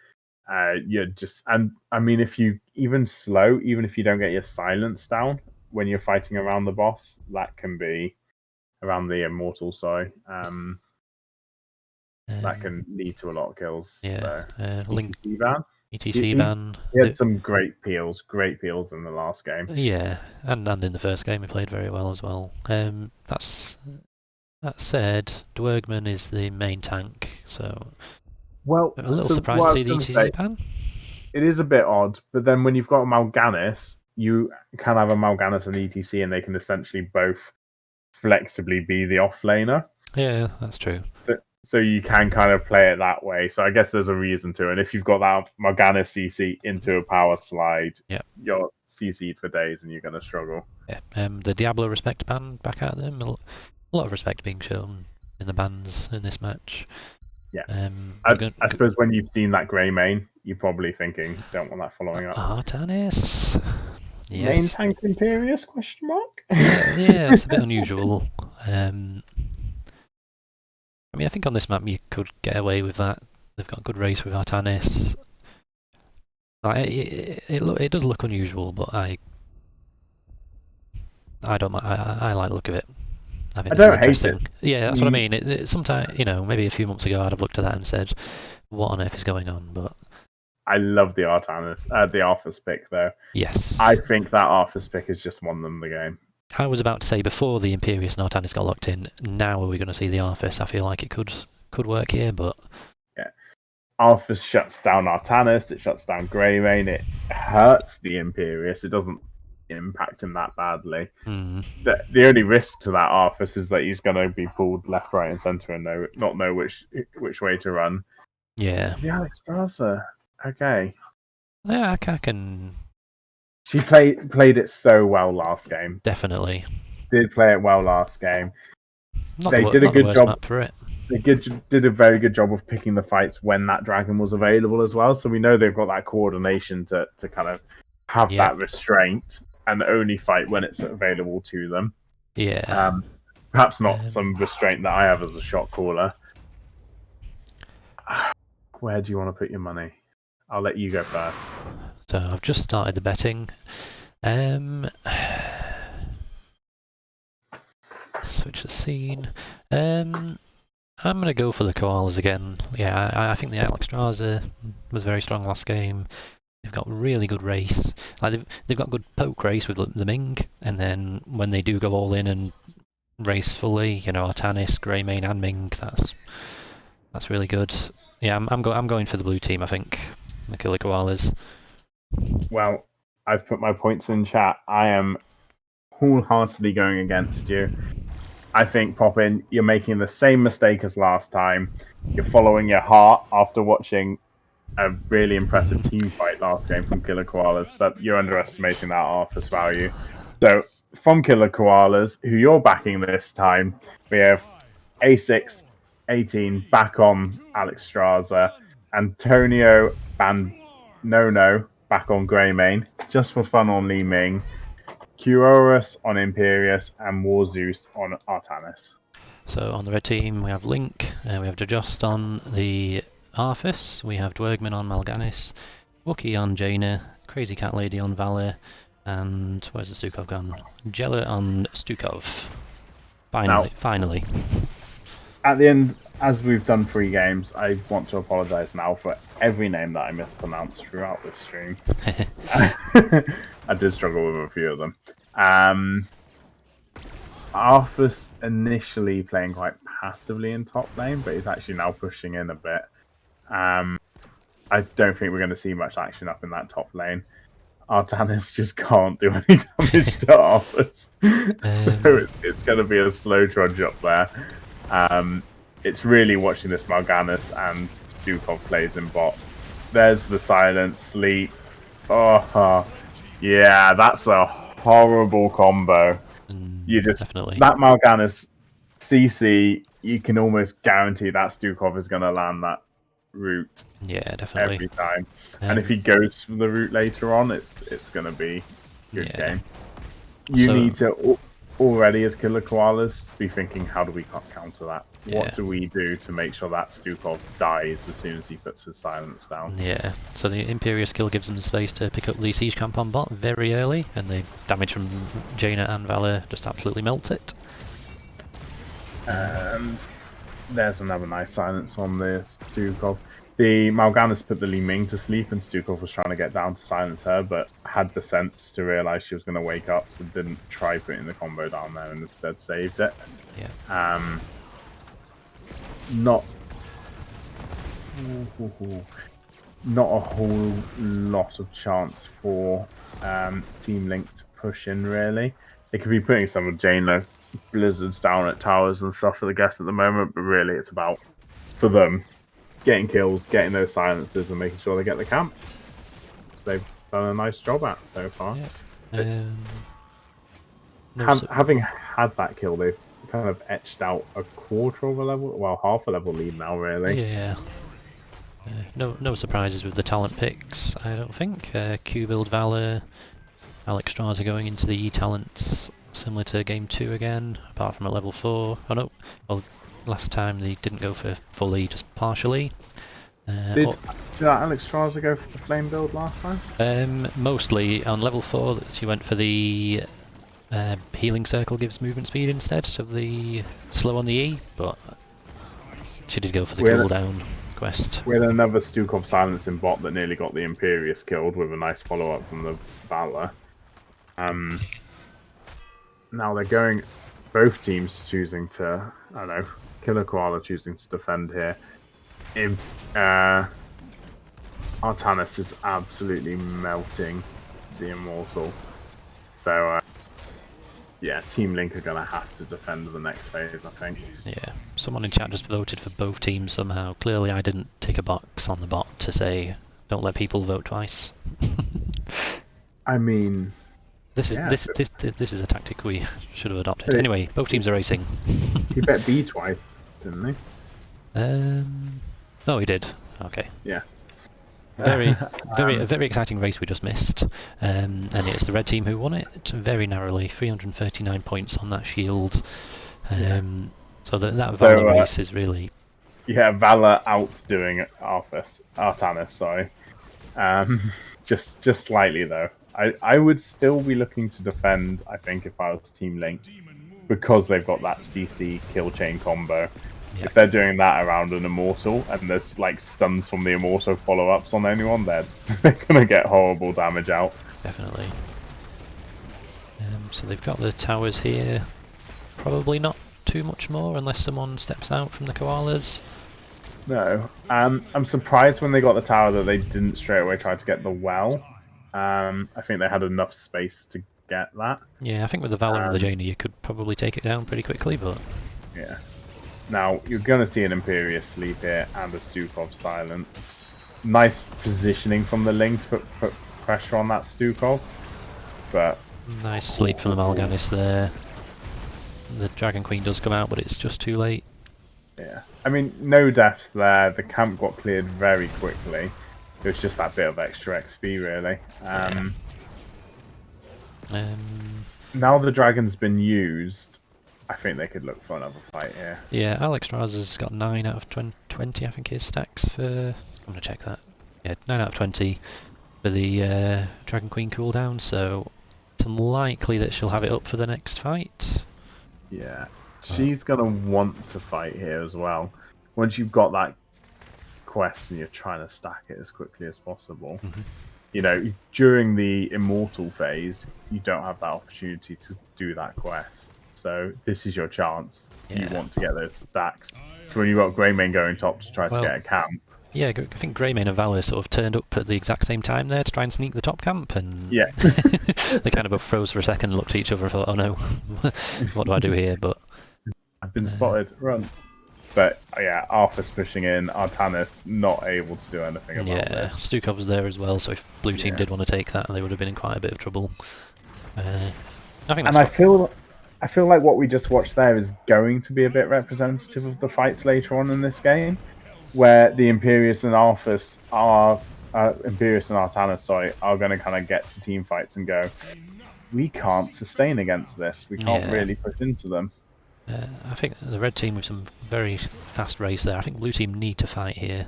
You're just, and I mean, if you even if you don't get your silence down when you're fighting around the boss, that can be around the immortal. Sorry, that can lead to a lot of kills. yeah. So Link ETC ban. ETC ban. He had some great peels in the last game. Yeah, and in the first game he played very well as well. That said, Dwergman is the main tank, so Well, I'm a little so surprised what to I see was the going to ETC say, ban. it is a bit odd, but then when you've got a Mal'Ganis, you can have a Mal'Ganis and ETC, and they can essentially both flexibly be the offlaner. Yeah, that's true. So you can kind of play it that way. So I guess there's a reason to. And if you've got that Morgana CC into a power slide, Yeah. you're CC'd for days and you're going to struggle. Yeah. The Diablo respect ban back at them. A lot of respect being shown in the bans in this match. Yeah. I suppose when you've seen that grey main, you're probably thinking, don't want that following up. Artanis. Yes. Main tank Imperius? Question mark. Yeah, it's a bit unusual. I mean, I think on this map you could get away with that. They've got a good race with Artanis. Like, it does look unusual, but I don't. I like the look of it. I think I this is don't hate interesting. it. Yeah, that's what I mean. Sometimes, maybe a few months ago I'd have looked at that and said, "What on earth is going on?" But I love the Artanis, the Arthur's pick though. yes, I think that Arthur's pick has just won them the game. I was about to say before the Imperius and Artanis got locked in. Now are we going to see the Arthas? I feel like it could work here, but yeah, Arthas shuts down Artanis. It shuts down Greymane. It hurts the Imperius. It doesn't impact him that badly. The only risk to that Arthas is that he's going to be pulled left, right, and centre and not know which way to run. Yeah, the Alexstrasza. Okay. Yeah, I can. She played it so well last game. Definitely. Did play it well last game. They did a good job map for it. They did a very good job of picking the fights when that dragon was available as well. So we know they've got that coordination to kind of have that restraint and only fight when it's available to them. Yeah. Perhaps not some restraint that I have as a shot caller. Where do you want to put your money? I'll let you go first. So I've just started the betting. Switch the scene. I'm going to go for the Koalas again. Yeah, I think the Alexstrasza was very strong last game. They've got really good race. Like they've got good poke race with the Ming, and then when they do go all in and race fully, Artanis, Greymane, and Ming, that's really good. Yeah, I'm going for the blue team. I think the Killer Koalas. Well, I've put my points in chat. I am wholeheartedly going against you. I think, Poppin, you're making the same mistake as last time. You're following your heart after watching a really impressive team fight last game from Killer Koalas, but you're underestimating that Arthas value. So, from Killer Koalas, who you're backing this time, we have A6, 18 back on Alexstrasza, Antonio Bannono back on Greymane, just for fun on Li Ming, Curorus on Imperius, and Warzeus on Artanis. So on the red team, we have Link, we have Jojost on the Arthas, we have Dwergman on Mal'Ganis, Wookie on Jaina, Crazy Cat Lady on Valor, and where's the Stukov gone? Jella on Stukov. Finally. At the end, as we've done 3 games, I want to apologise now for every name that I mispronounced throughout this stream. I did struggle with a few of them. Arthas initially playing quite passively in top lane, but he's actually now pushing in a bit. I don't think we're going to see much action up in that top lane. Artanis just can't do any damage to Arthas. So it's going to be a slow trudge up there. It's really watching this Mal'Ganis and Stukov plays in bot. There's the silence, sleep. Oh, yeah, that's a horrible combo. You just definitely. That Mal'Ganis CC you can almost guarantee that Stukov is going to land that route Yeah, definitely. every time. And if he goes for the route later on, it's going to be a good game. You need to already, as Killer Koalas, be thinking, how do we counter that? What do we do to make sure that Stukov dies as soon as he puts his silence down? Yeah, so the Imperious kill gives them space to pick up the siege camp on bot very early, and the damage from Jaina and Valor just absolutely melts it. And there's another nice silence on this Stukov. The Mal'Ganis put the Li Ming to sleep, and Stukov was trying to get down to silence her, but had the sense to realise she was going to wake up, so didn't try putting the combo down there and instead saved it. Yeah. Not a whole lot of chance for Team Link to push in, really. They could be putting some of Jaina blizzards down at towers and stuff for the guests at the moment, but really it's about, for them, getting kills, getting those silences, and making sure they get the camp. So they've done a nice job at so far. Yeah. Having had that kill, they've kind of etched out a quarter of a level, well, half a level lead now, really. Yeah. No surprises with the talent picks, I don't think. Q-Build Valor, Alex Straza going into the E-talents, similar to Game 2 again, apart from at level 4. Oh no, well, last time they didn't go for fully, just partially. Did Alex Straza go for the flame build last time? Mostly on level 4, she went for the healing circle gives movement speed instead of the slow on the E, but she did go for the cooldown quest. We had another Stukov silencing bot that nearly got the Imperious killed with a nice follow-up from the Valor. Now they're going, both teams choosing to, I don't know, Killer Koala choosing to defend here. Artanis is absolutely melting the Immortal. So, yeah, Team Link are going to have to defend the next phase, I think. Yeah, someone in chat just voted for both teams somehow. Clearly I didn't tick a box on the bot to say, don't let people vote twice. I mean... This is a tactic we should have adopted. Anyway, both teams are racing. He bet B twice, didn't he? No, he did. Okay. Yeah. A very exciting race we just missed, and it's the red team who won it very narrowly, 339 points on that shield. So that Valor race is really... Yeah, Valor outdoing Artanis, sorry. Just slightly though. I would still be looking to defend, I think, if I was Team Link, because they've got that CC kill chain combo. Yeah. If they're doing that around an Immortal, and there's like stuns from the Immortal follow-ups on anyone, they're going to get horrible damage out. Definitely. So they've got the towers here. Probably not too much more, unless someone steps out from the Koalas. No. I'm surprised when they got the tower that they didn't straight away try to get the well. I think they had enough space to get that. Yeah, I think with the Valor and the Jaina you could probably take it down pretty quickly, but... Yeah. Now, you're going to see an Imperious sleep here and a Stukov silence. Nice positioning from the Link to put pressure on that Stukov, but... Nice sleep from the Mal'Ganis there. The Dragon Queen does come out, but it's just too late. Yeah. I mean, no deaths there. The camp got cleared very quickly. It was just that bit of extra XP, really. Now the dragon's been used, I think they could look for another fight here. Yeah, Alex Raz's got 9 out of 20, I think his stacks for... I'm going to check that. Yeah, 9 out of 20 for the Dragon Queen cooldown, so it's unlikely that she'll have it up for the next fight. Yeah, she's going to want to fight here as well. Once you've got that quest and you're trying to stack it as quickly as possible. You know, during the Immortal phase, you don't have that opportunity to do that quest. So this is your chance. You want to get those stacks. So when you've got Greymane going top to try to get a camp. Yeah, I think Greymane and Valor sort of turned up at the exact same time there to try and sneak the top camp, and they kind of both froze for a second, looked at each other and thought, oh no, what do I do here? But I've been spotted, run. But yeah, Arthur's pushing in, Artanis not able to do anything about this. Stukov's there as well, so if blue team did want to take that, they would have been in quite a bit of trouble. I think that's I feel like what we just watched there is going to be a bit representative of the fights later on in this game, where the Imperius and Arthas are Imperius and Artanis, sorry, are going to kind of get to team fights and go, we can't sustain against this. We can't really push into them. I think the red team with some very fast race there. I think blue team need to fight here.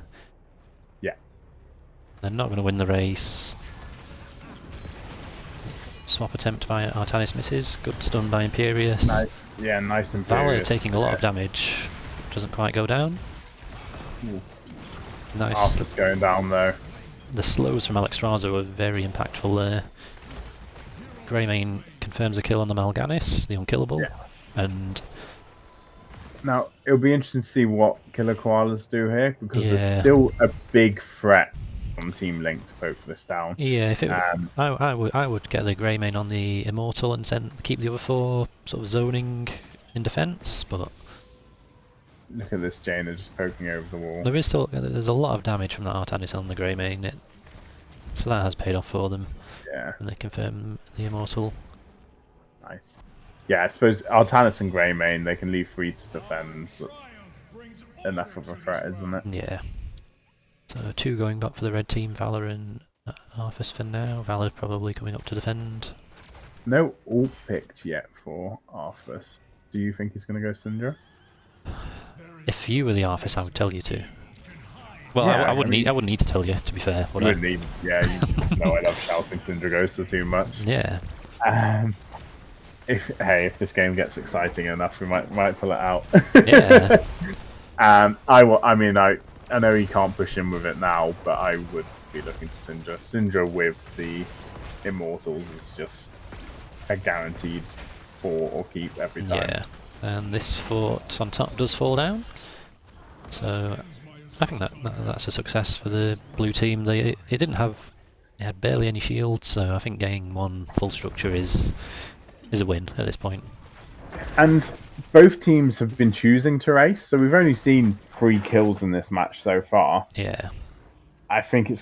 Yeah. They're not going to win the race. Swap attempt by Artanis misses. Good stun by Imperius. Nice. Yeah, nice Imperius. Valor taking a lot of damage. Doesn't quite go down. Ooh. Nice. Arthas going down though. The slows from Alexstrasza were very impactful there. Greymane confirms a kill on the Mal'Ganis, the unkillable. Yeah. And now it'll be interesting to see what Killer Koalas do here, because there's Yeah. still a big threat from Team Link to poke this down. yeah, if it, I would get the Greymane on the Immortal and keep the other 4 sort of zoning in defence, but Look at this Jaina just poking over the wall. there's a lot of damage from that Artanis on the Greymane, so that has paid off for them. Yeah. And they confirm the Immortal. Nice. Yeah, I suppose Artanis and Greymane, they can leave free to defend. That's enough of a threat, isn't it? Yeah. So 2 going back for the red team, Valor and Arthas for now. Valor probably coming up to defend. No ult picked yet for Arthas. Do you think he's going to go Syndra? If you were the Arthas, I would tell you to. Well, Yeah, I wouldn't need to tell you, to be fair. You wouldn't need, yeah, you just know I love shouting Syndra Ghoster too much. Yeah. If this game gets exciting enough, we might pull it out. Yeah. I know he can't push in with it now, but I would be looking to Syndra. Syndra with the Immortals is just a guaranteed for or keep every time. Yeah. And this fort on top does fall down. So I think that's a success for the blue team. It had barely any shields, so I think getting 1 full structure is a win at this point. And both teams have been choosing to race, so we've only seen 3 kills in this match so far. Yeah. I think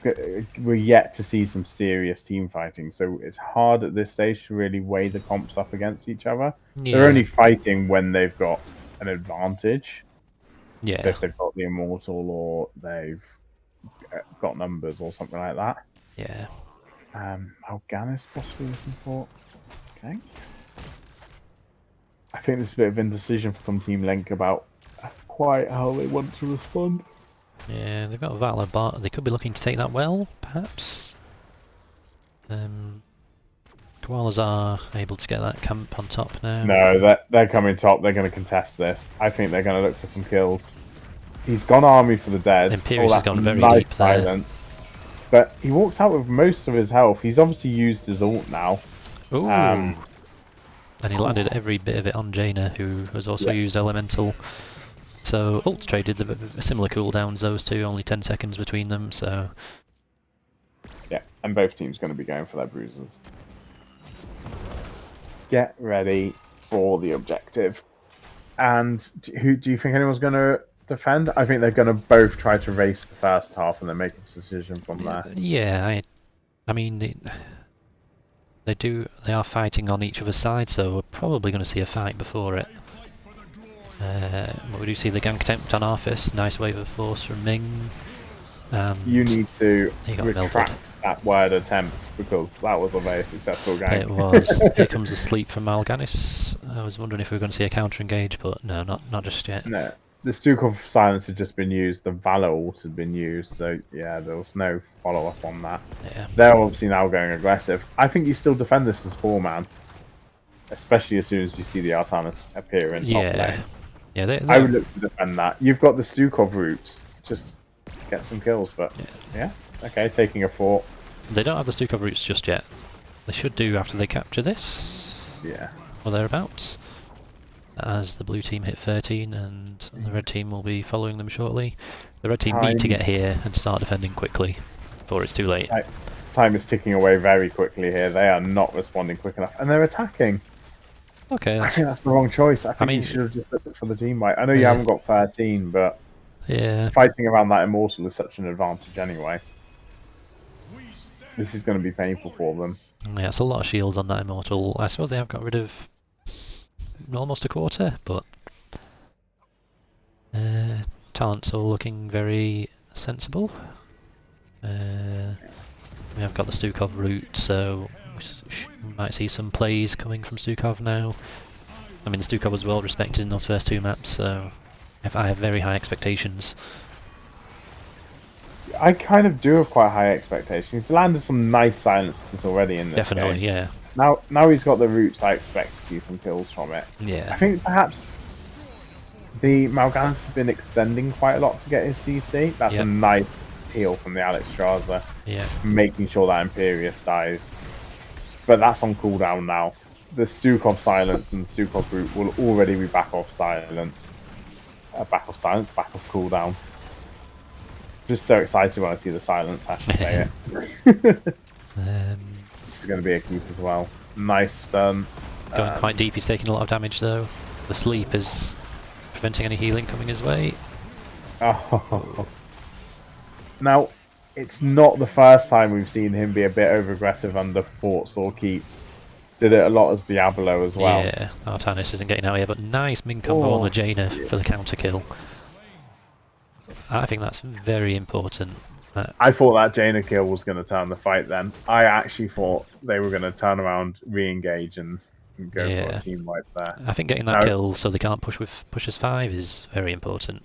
we're yet to see some serious team fighting, so it's hard at this stage to really weigh the comps up against each other. Yeah. They're only fighting when they've got an advantage. Yeah. So if they've got the Immortal or they've got numbers or something like that. Yeah. Mal'Ganis possibly looking for. Okay. I think there's a bit of indecision from Team Link about quite how they want to respond. Yeah, they've got a Valor bot. They could be looking to take that well, perhaps. Koalas are able to get that camp on top now. No, they're coming top. They're going to contest this. I think they're going to look for some kills. He's gone army for the dead. Imperius has gone very nice deep there. silent. But he walks out with most of his health. He's obviously used his ult now. Ooh. And he landed every bit of it on Jaina, who has also used Elemental. So ults traded similar cooldowns, those two, only 10 seconds between them, so... Yeah, and both teams going to be going for their bruises. Get ready for the objective. And do you think anyone's going to defend? I think they're going to both try to race the first half and then make a decision from there. Yeah, I mean, they are fighting on each other's side, so we're probably going to see a fight before it. But we do see the gank attempt on Arthas, nice wave of force from Ming. You need to retract melted. That word attempt, because that was a very successful gank. It was. Here comes the sleep from Mal'Ganis. I was wondering if we were going to see a counter engage, but no, not just yet. No, the Stukov silence had just been used, the Valor ult had been used, so yeah, there was no follow-up on that. Yeah. They're obviously now going aggressive. I think you still defend this as 4-man, especially as soon as you see the Artanis appear in top lane. Yeah, I would look to defend that. You've got the Stukov routes, just get some kills, but yeah. Okay, taking a fort. They don't have the Stukov routes just yet. They should do after they capture this. Yeah. Or thereabouts. As the blue team hit 13 and the red team will be following them shortly. The red team need to get here and start defending quickly before it's too late. Time is ticking away very quickly here. They are not responding quick enough, and they're attacking. Okay. I think that's the wrong choice. I think you should have just looked it for the team right. I know you haven't got 13, but fighting around that Immortal is such an advantage anyway. This is going to be painful for them. Yeah, it's a lot of shields on that Immortal. I suppose they have got rid of almost a quarter, but talent's all looking very sensible. We have got the Stukov route, so we might see some plays coming from Stukov now. I mean, the Stukov was well respected in those first 2 maps, so I have very high expectations. I kind of do have quite high expectations. He's landed some nice silences already in this Definitely, game. yeah. Now he's got the roots, I expect to see some kills from it. Yeah. I think perhaps the Mal'Ganis has been extending quite a lot to get his CC. That's a nice heal from the Alex Straza. Yeah. Making sure that Imperius dies. But that's on cooldown now. The Stukov silence and Stukov root will already be back off silence. Back off cooldown. Just so excited when I see the silence, I should say it. This is going to be a keep as well. Nice stun. Going quite deep, he's taking a lot of damage though. The sleep is preventing any healing coming his way. Oh. Now, it's not the first time we've seen him be a bit over-aggressive under forts or keeps. Did it a lot as Diablo as well. Yeah, Artanis isn't getting out here, but nice min combo on the Jaina for the counter kill. I think that's very important. I thought that Jaina kill was going to turn the fight then. I actually thought they were going to turn around, re-engage, and go for a team wipe there. I think getting that kill so they can't push with pushes 5 is very important.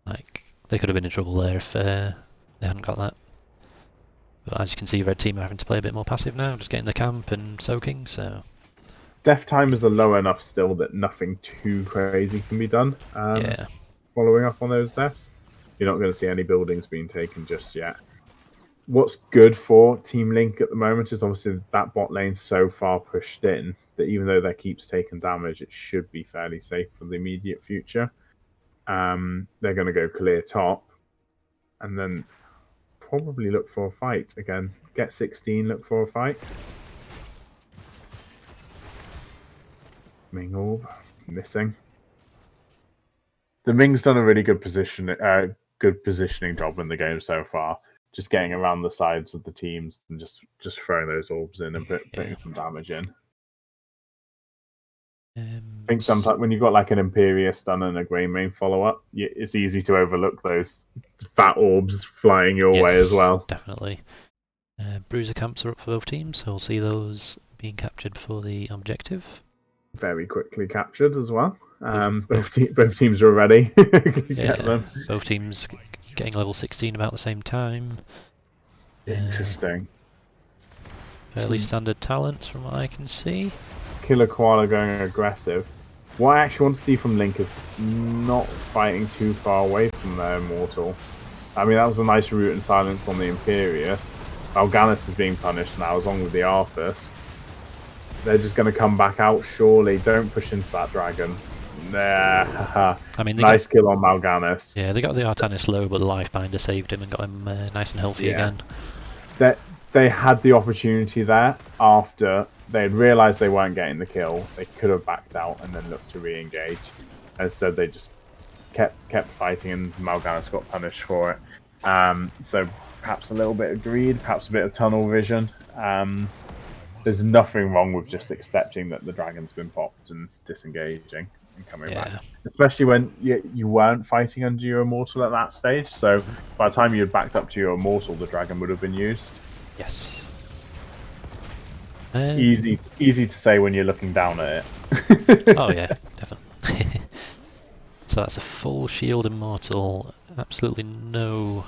Like, they could have been in trouble there if they hadn't got that. But as you can see, red team are having to play a bit more passive now, just getting the camp and soaking, so... Death timers are low enough still that nothing too crazy can be done. Following up on those deaths. You're not going to see any buildings being taken just yet. What's good for Team Link at the moment is obviously that bot lane so far pushed in that even though their keeps taking damage, it should be fairly safe for the immediate future. They're going to go clear top and then probably look for a fight again. Get 16, look for a fight. Ming Orb, missing. The Ming's done a really good positioning job in the game so far. Just getting around the sides of the teams and just throwing those orbs in and putting some damage in. I think sometimes when you've got like an Imperius stun and a Grey Mane follow-up, it's easy to overlook those fat orbs flying your way as well. Definitely. Bruiser camps are up for both teams, so we'll see those being captured before the objective. Very quickly captured as well. Both teams are ready. Get them. Both teams getting level 16 about the same time. Interesting. Fairly standard talents from what I can see. Killer Koala going aggressive. What I actually want to see from Link is not fighting too far away from their Immortal. I mean, that was a nice route and silence on the Imperius. Mal'Ganis is being punished now, along with the Arthas. They're just going to come back out, surely. Don't push into that dragon. Nah. I mean, nice kill on Mal'Ganis. Yeah, they got the Artanis low, but the Lifebinder saved him and got him nice and healthy again. They had the opportunity there after they had realised they weren't getting the kill. They could have backed out and then looked to re-engage. Instead, they just kept fighting, and Mal'Ganis got punished for it. So perhaps a little bit of greed, perhaps a bit of tunnel vision. There's nothing wrong with just accepting that the dragon's been popped and disengaging and coming back. Especially when you weren't fighting under your Immortal at that stage. So by the time you had backed up to your Immortal, the dragon would have been used. Yes. Easy to say when you're looking down at it. Oh yeah, definitely. So that's a full shield Immortal. Absolutely no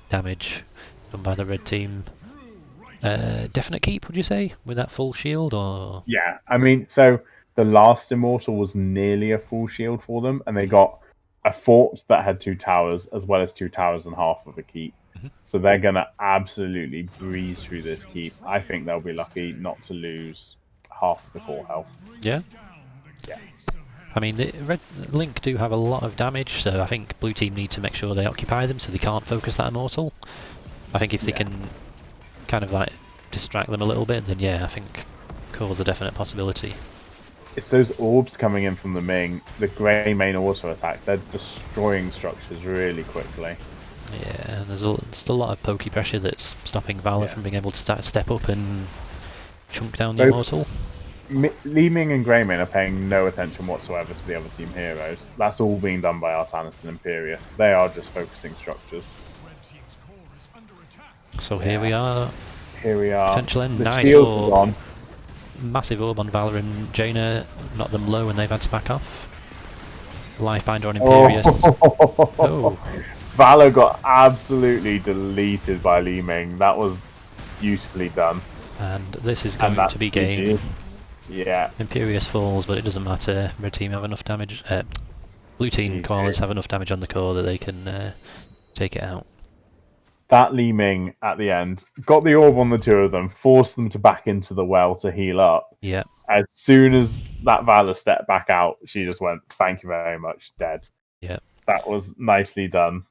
damage done by the red team. Definite keep, would you say, with that full shield, or? Yeah, I mean, so the last Immortal was nearly a full shield for them, and they got a fort that had 2 towers, as well as 2 towers and half of a keep. So they're going to absolutely breeze through this keep. I think they'll be lucky not to lose half of the core health. Yeah? Yeah. I mean, the red Link do have a lot of damage, so I think blue team need to make sure they occupy them so they can't focus that Immortal. I think if they can kind of like distract them a little bit, then yeah, I think core's a definite possibility. It's those orbs coming in from the Ming, the Grey Mane auto attack, they're destroying structures really quickly. Yeah, and there's a lot of pokey pressure that's stopping Valor from being able to step up and chunk down the Immortal. Li Ming and Greymane are paying no attention whatsoever to the other team heroes. That's all being done by Artanis and Imperius. They are just focusing structures. So here we are. Here we are. Potential end. The Nice shields are orb. gone. Massive orb on Valor and Jaina. Knocked them low and they've had to back off. Lifebinder on Imperius. Oh. Valor got absolutely deleted by Li Ming. That was beautifully done. And this is going to be game. Yeah. Imperius falls, but it doesn't matter. Red team have enough damage. Blue team Koalas have enough damage on the core that they can take it out. That Li Ming at the end got the orb on the two of them, forced them to back into the well to heal up. Yeah. As soon as that Valor stepped back out, she just went, "Thank you very much, dead." Yeah. That was nicely done.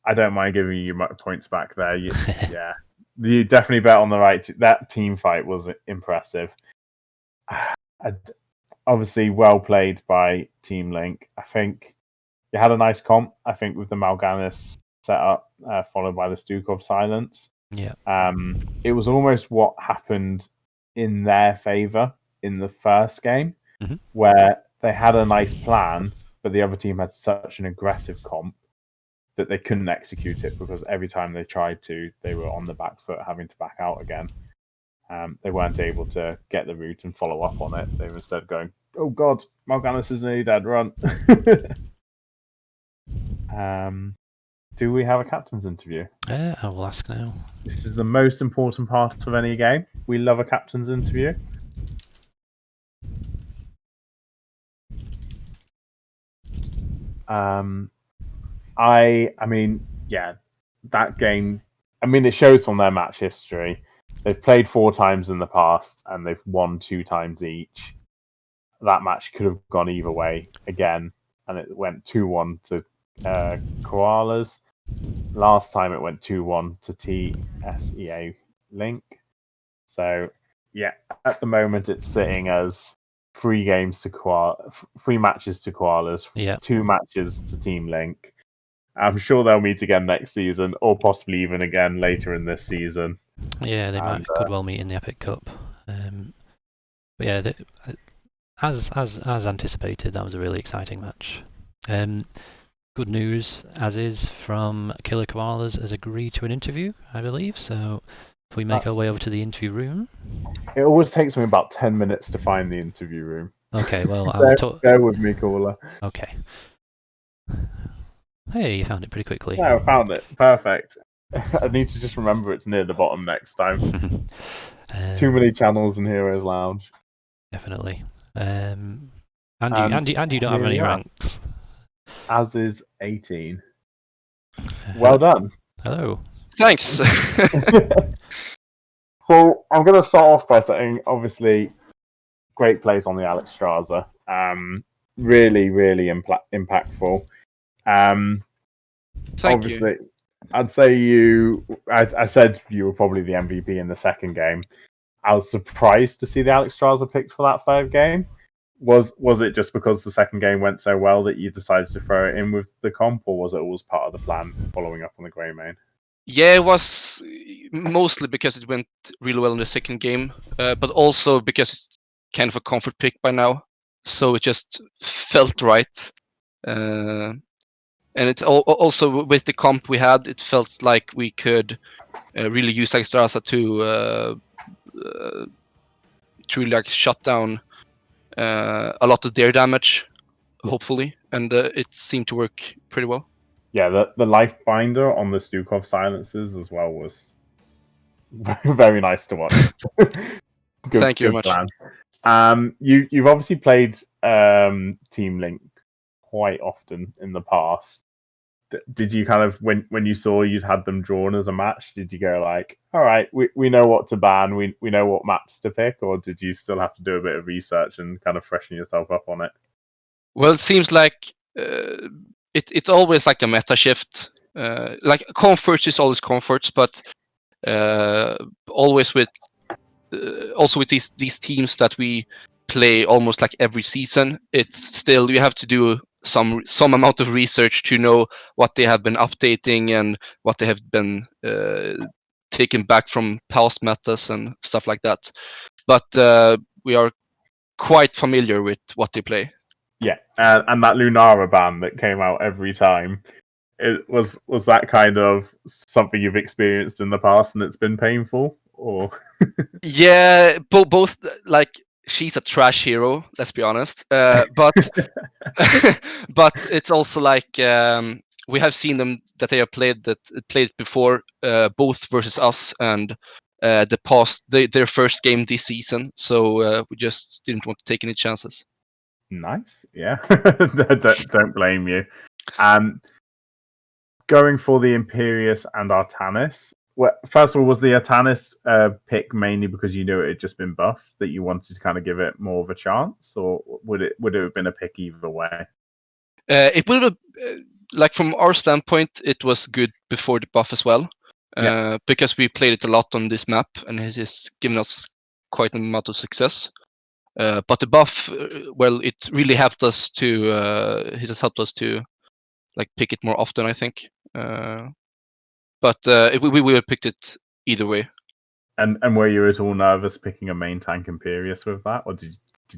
I don't mind giving you points back there. Yeah. You definitely bet on the right. That team fight was impressive. Obviously, well played by Team Link. I think you had a nice comp. I think with the Mal'Ganis setup, followed by the Stukov silence. Yeah. It was almost what happened in their favor in the first game, where they had a nice plan, but the other team had such an aggressive comp that they couldn't execute it because every time they tried to, they were on the back foot, having to back out again. They weren't able to get the route and follow up on it. They were instead going, "Oh God, Mal'Ganis is nearly dead. Run!" Do we have a captain's interview? I will ask now. This is the most important part of any game. We love a captain's interview. I mean, yeah, that game. I mean, it shows from their match history. They've played 4 times in the past and they've won 2 times each. That match could have gone either way again, and it went 2-1 to Koalas. Last time it went 2-1 to TSEA Link. So, yeah, at the moment it's sitting as 3 matches to Koalas, 2 matches to Team Link. I'm sure they'll meet again next season, or possibly even again later in this season. Yeah, they could well meet in the Epic Cup. But yeah, as anticipated, that was a really exciting match. Good news, as is, from Killer Koalas has agreed to an interview, I believe. So if we make our way over to the interview room. It always takes me about 10 minutes to find the interview room. Okay, well, Bear with me, caller. Okay. Hey, you found it pretty quickly. Yeah, I found it. Perfect. I need to just remember it's near the bottom next time. Too many channels in Heroes Lounge. Definitely. And you don't have any ranks. As is 18. Well done. Hello. Thanks. So I'm going to start off by saying, obviously, great plays on the Alex Straza. Really, really impactful. Obviously, I'd say I said you were probably the MVP in the second game. I was surprised to see the Alex Straza picked for that third game. Was it just because the second game went so well that you decided to throw it in with the comp, or was it always part of the plan following up on the Greymane? Yeah, it was mostly because it went really well in the second game, but also because it's kind of a comfort pick by now. So it just felt right. And it's also with the comp we had, it felt like we could really use Extrasa to really like shut down a lot of their damage, hopefully, and it seemed to work pretty well. Yeah, the life binder on the Stukov silences as well was very nice to watch. Thank you very much. Plan. You've obviously played Team Link quite often in the past. Did you kind of, when you saw you'd had them drawn as a match, did you go like, all right, we know what to ban, we know what maps to pick, or did you still have to do a bit of research and kind of freshen yourself up on it? Well, it seems like it's always like a meta shift. Like comforts is always comforts, but always with also with these teams that we play almost like every season, it's still you have to do some amount of research to know what they have been updating and what they have been taken back from past metas and stuff like that. But we are quite familiar with what they play. Yeah, and that Lunara ban that came out every time. It was that kind of something you've experienced in the past and it's been painful, or Yeah, both like she's a trash hero. Let's be honest. But but it's also like we have seen them that they have played it before, both versus us and their first game this season. So we just didn't want to take any chances. nice, yeah. Don't blame you. Going for the Imperius and Artanis. Well, first of all, was the Artanis pick mainly because you knew it had just been buffed, that you wanted to kind of give it more of a chance, or would it have been a pick either way? It would have, like from our standpoint, it was good before the buff as well, because we played it a lot on this map and it has given us quite an amount of success. But the buff, well, it really helped us to. It has helped us to, like, pick it more often, I think. But we would have picked it either way. And were you at all nervous picking a main tank Imperius with that, or did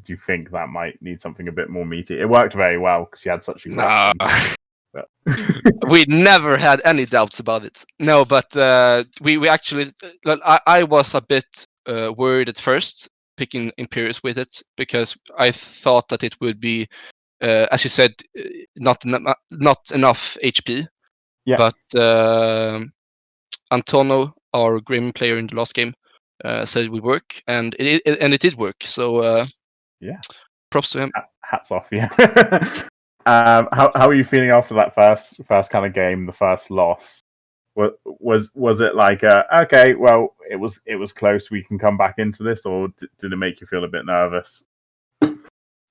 you think that might need something a bit more meaty? It worked very well because you had such aggression. Nah. We never had any doubts about it. No, but we actually, I was a bit worried at first picking Imperius with it, because I thought that it would be, as you said, not enough HP. Yeah. But Antonio, our Grim player in the last game, said it would work, and it did work. So yeah, props to him. Hats off, yeah. How are you feeling after that first kind of game, the first loss? Was it like okay, well, it was close, we can come back into this, or did it make you feel a bit nervous?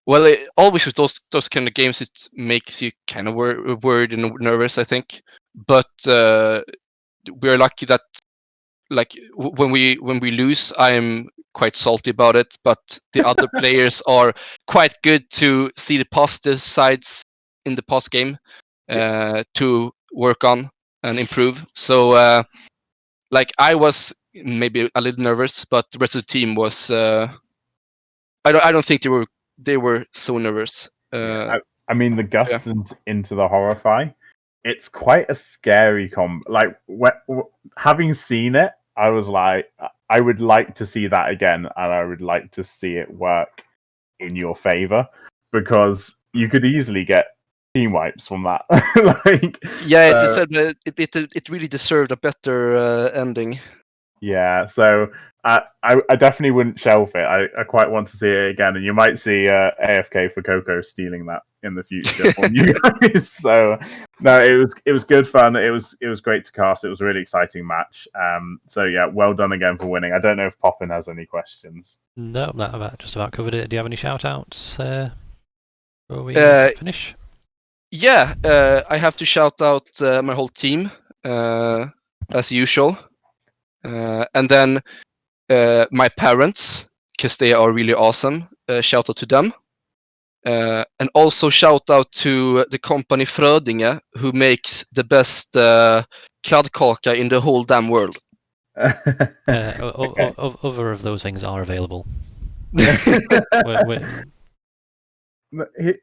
Well, always with those kind of games, it makes you kind of worried and nervous, I think. But we're lucky that, like, when we lose, I'm quite salty about it. But the other players are quite good to see the positive sides in the post game, to work on and improve. So, like, I was maybe a little nervous, but the rest of the team was. I don't think they were so nervous. I mean, the Gus into the Horrify, it's quite a scary combo. Like, having seen it, I was like, I would like to see that again, and I would like to see it work in your favor, because you could easily get team wipes from that. It really deserved a better ending. Yeah, so I definitely wouldn't shelf it. I quite want to see it again, and you might see AFK for Coco stealing that in the future from you guys. So no, it was good fun. It was great to cast. It was a really exciting match. So yeah, well done again for winning. I don't know if Poppin has any questions. No, that just about covered it. Do you have any shout outs before we finish? Yeah, I have to shout out my whole team, as usual. And then my parents, because they are really awesome. Shout out to them. And also shout out to the company Frödinge, who makes the best kladdkaka in the whole damn world. Okay. Other of those things are available.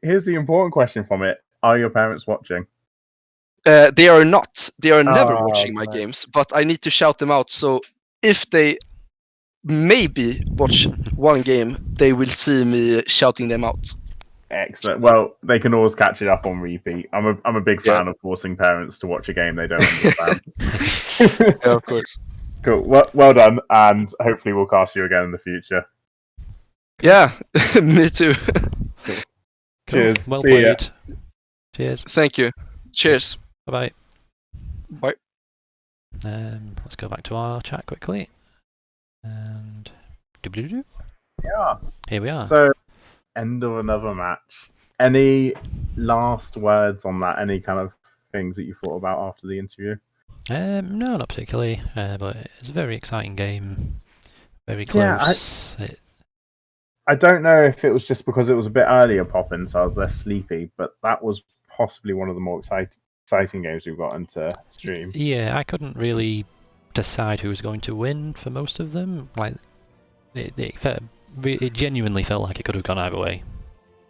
Here's the important question from it. Are your parents watching? They are not. They are never watching my games, but I need to shout them out. So if they maybe watch one game, they will see me shouting them out. Excellent. Well, they can always catch it up on repeat. I'm a big fan of forcing parents to watch a game they don't understand. Yeah, of course. Cool. Well done, and hopefully we'll cast you again in the future. Yeah, me too. Cool. Cheers. Well See played. ya. Cheers. Thank you. Cheers. Bye-bye. Bye. Let's go back to our chat quickly. And yeah, here we are. So, end of another match. Any last words on that? Any kind of things that you thought about after the interview? No, not particularly. But it's a very exciting game. Very close. Yeah, I don't know if it was just because it was a bit earlier popping, so I was less sleepy, but that was possibly one of the more exciting games we've got into stream. Yeah, I couldn't really decide who was going to win for most of them. Like, It genuinely felt like it could have gone either way.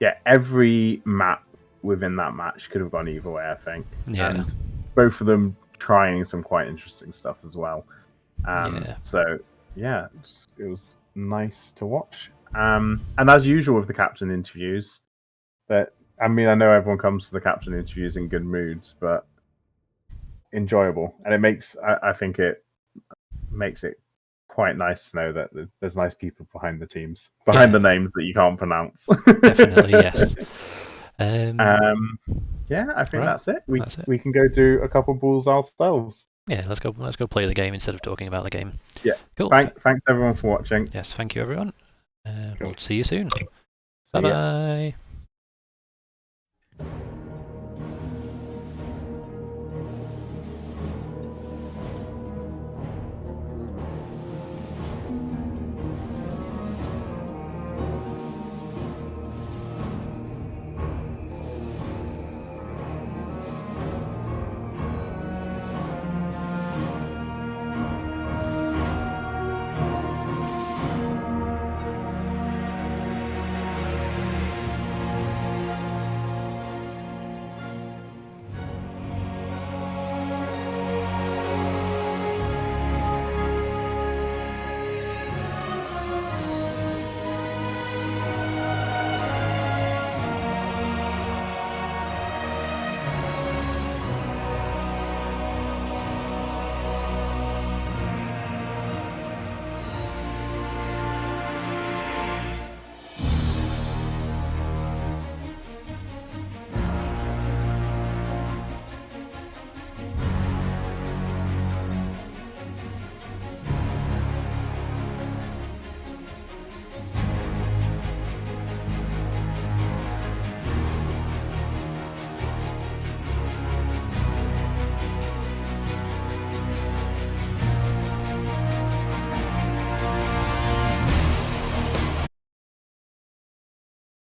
Yeah, every map within that match could have gone either way, I think. Yeah. And both of them trying some quite interesting stuff as well. Yeah. So yeah, it was nice to watch. And as usual with the captain interviews, I know everyone comes to the captain interviews in good moods, but enjoyable, and I think it makes it quite nice to know that there's nice people behind the teams, behind the names that you can't pronounce. Definitely, yes. Yeah, I think Right, that's it. that's it. We can go do a couple balls ourselves. Yeah, let's go play the game instead of talking about the game. Yeah. Cool. Thanks everyone for watching. Yes, thank you everyone. Cool. We'll see you soon. See ya. Bye bye.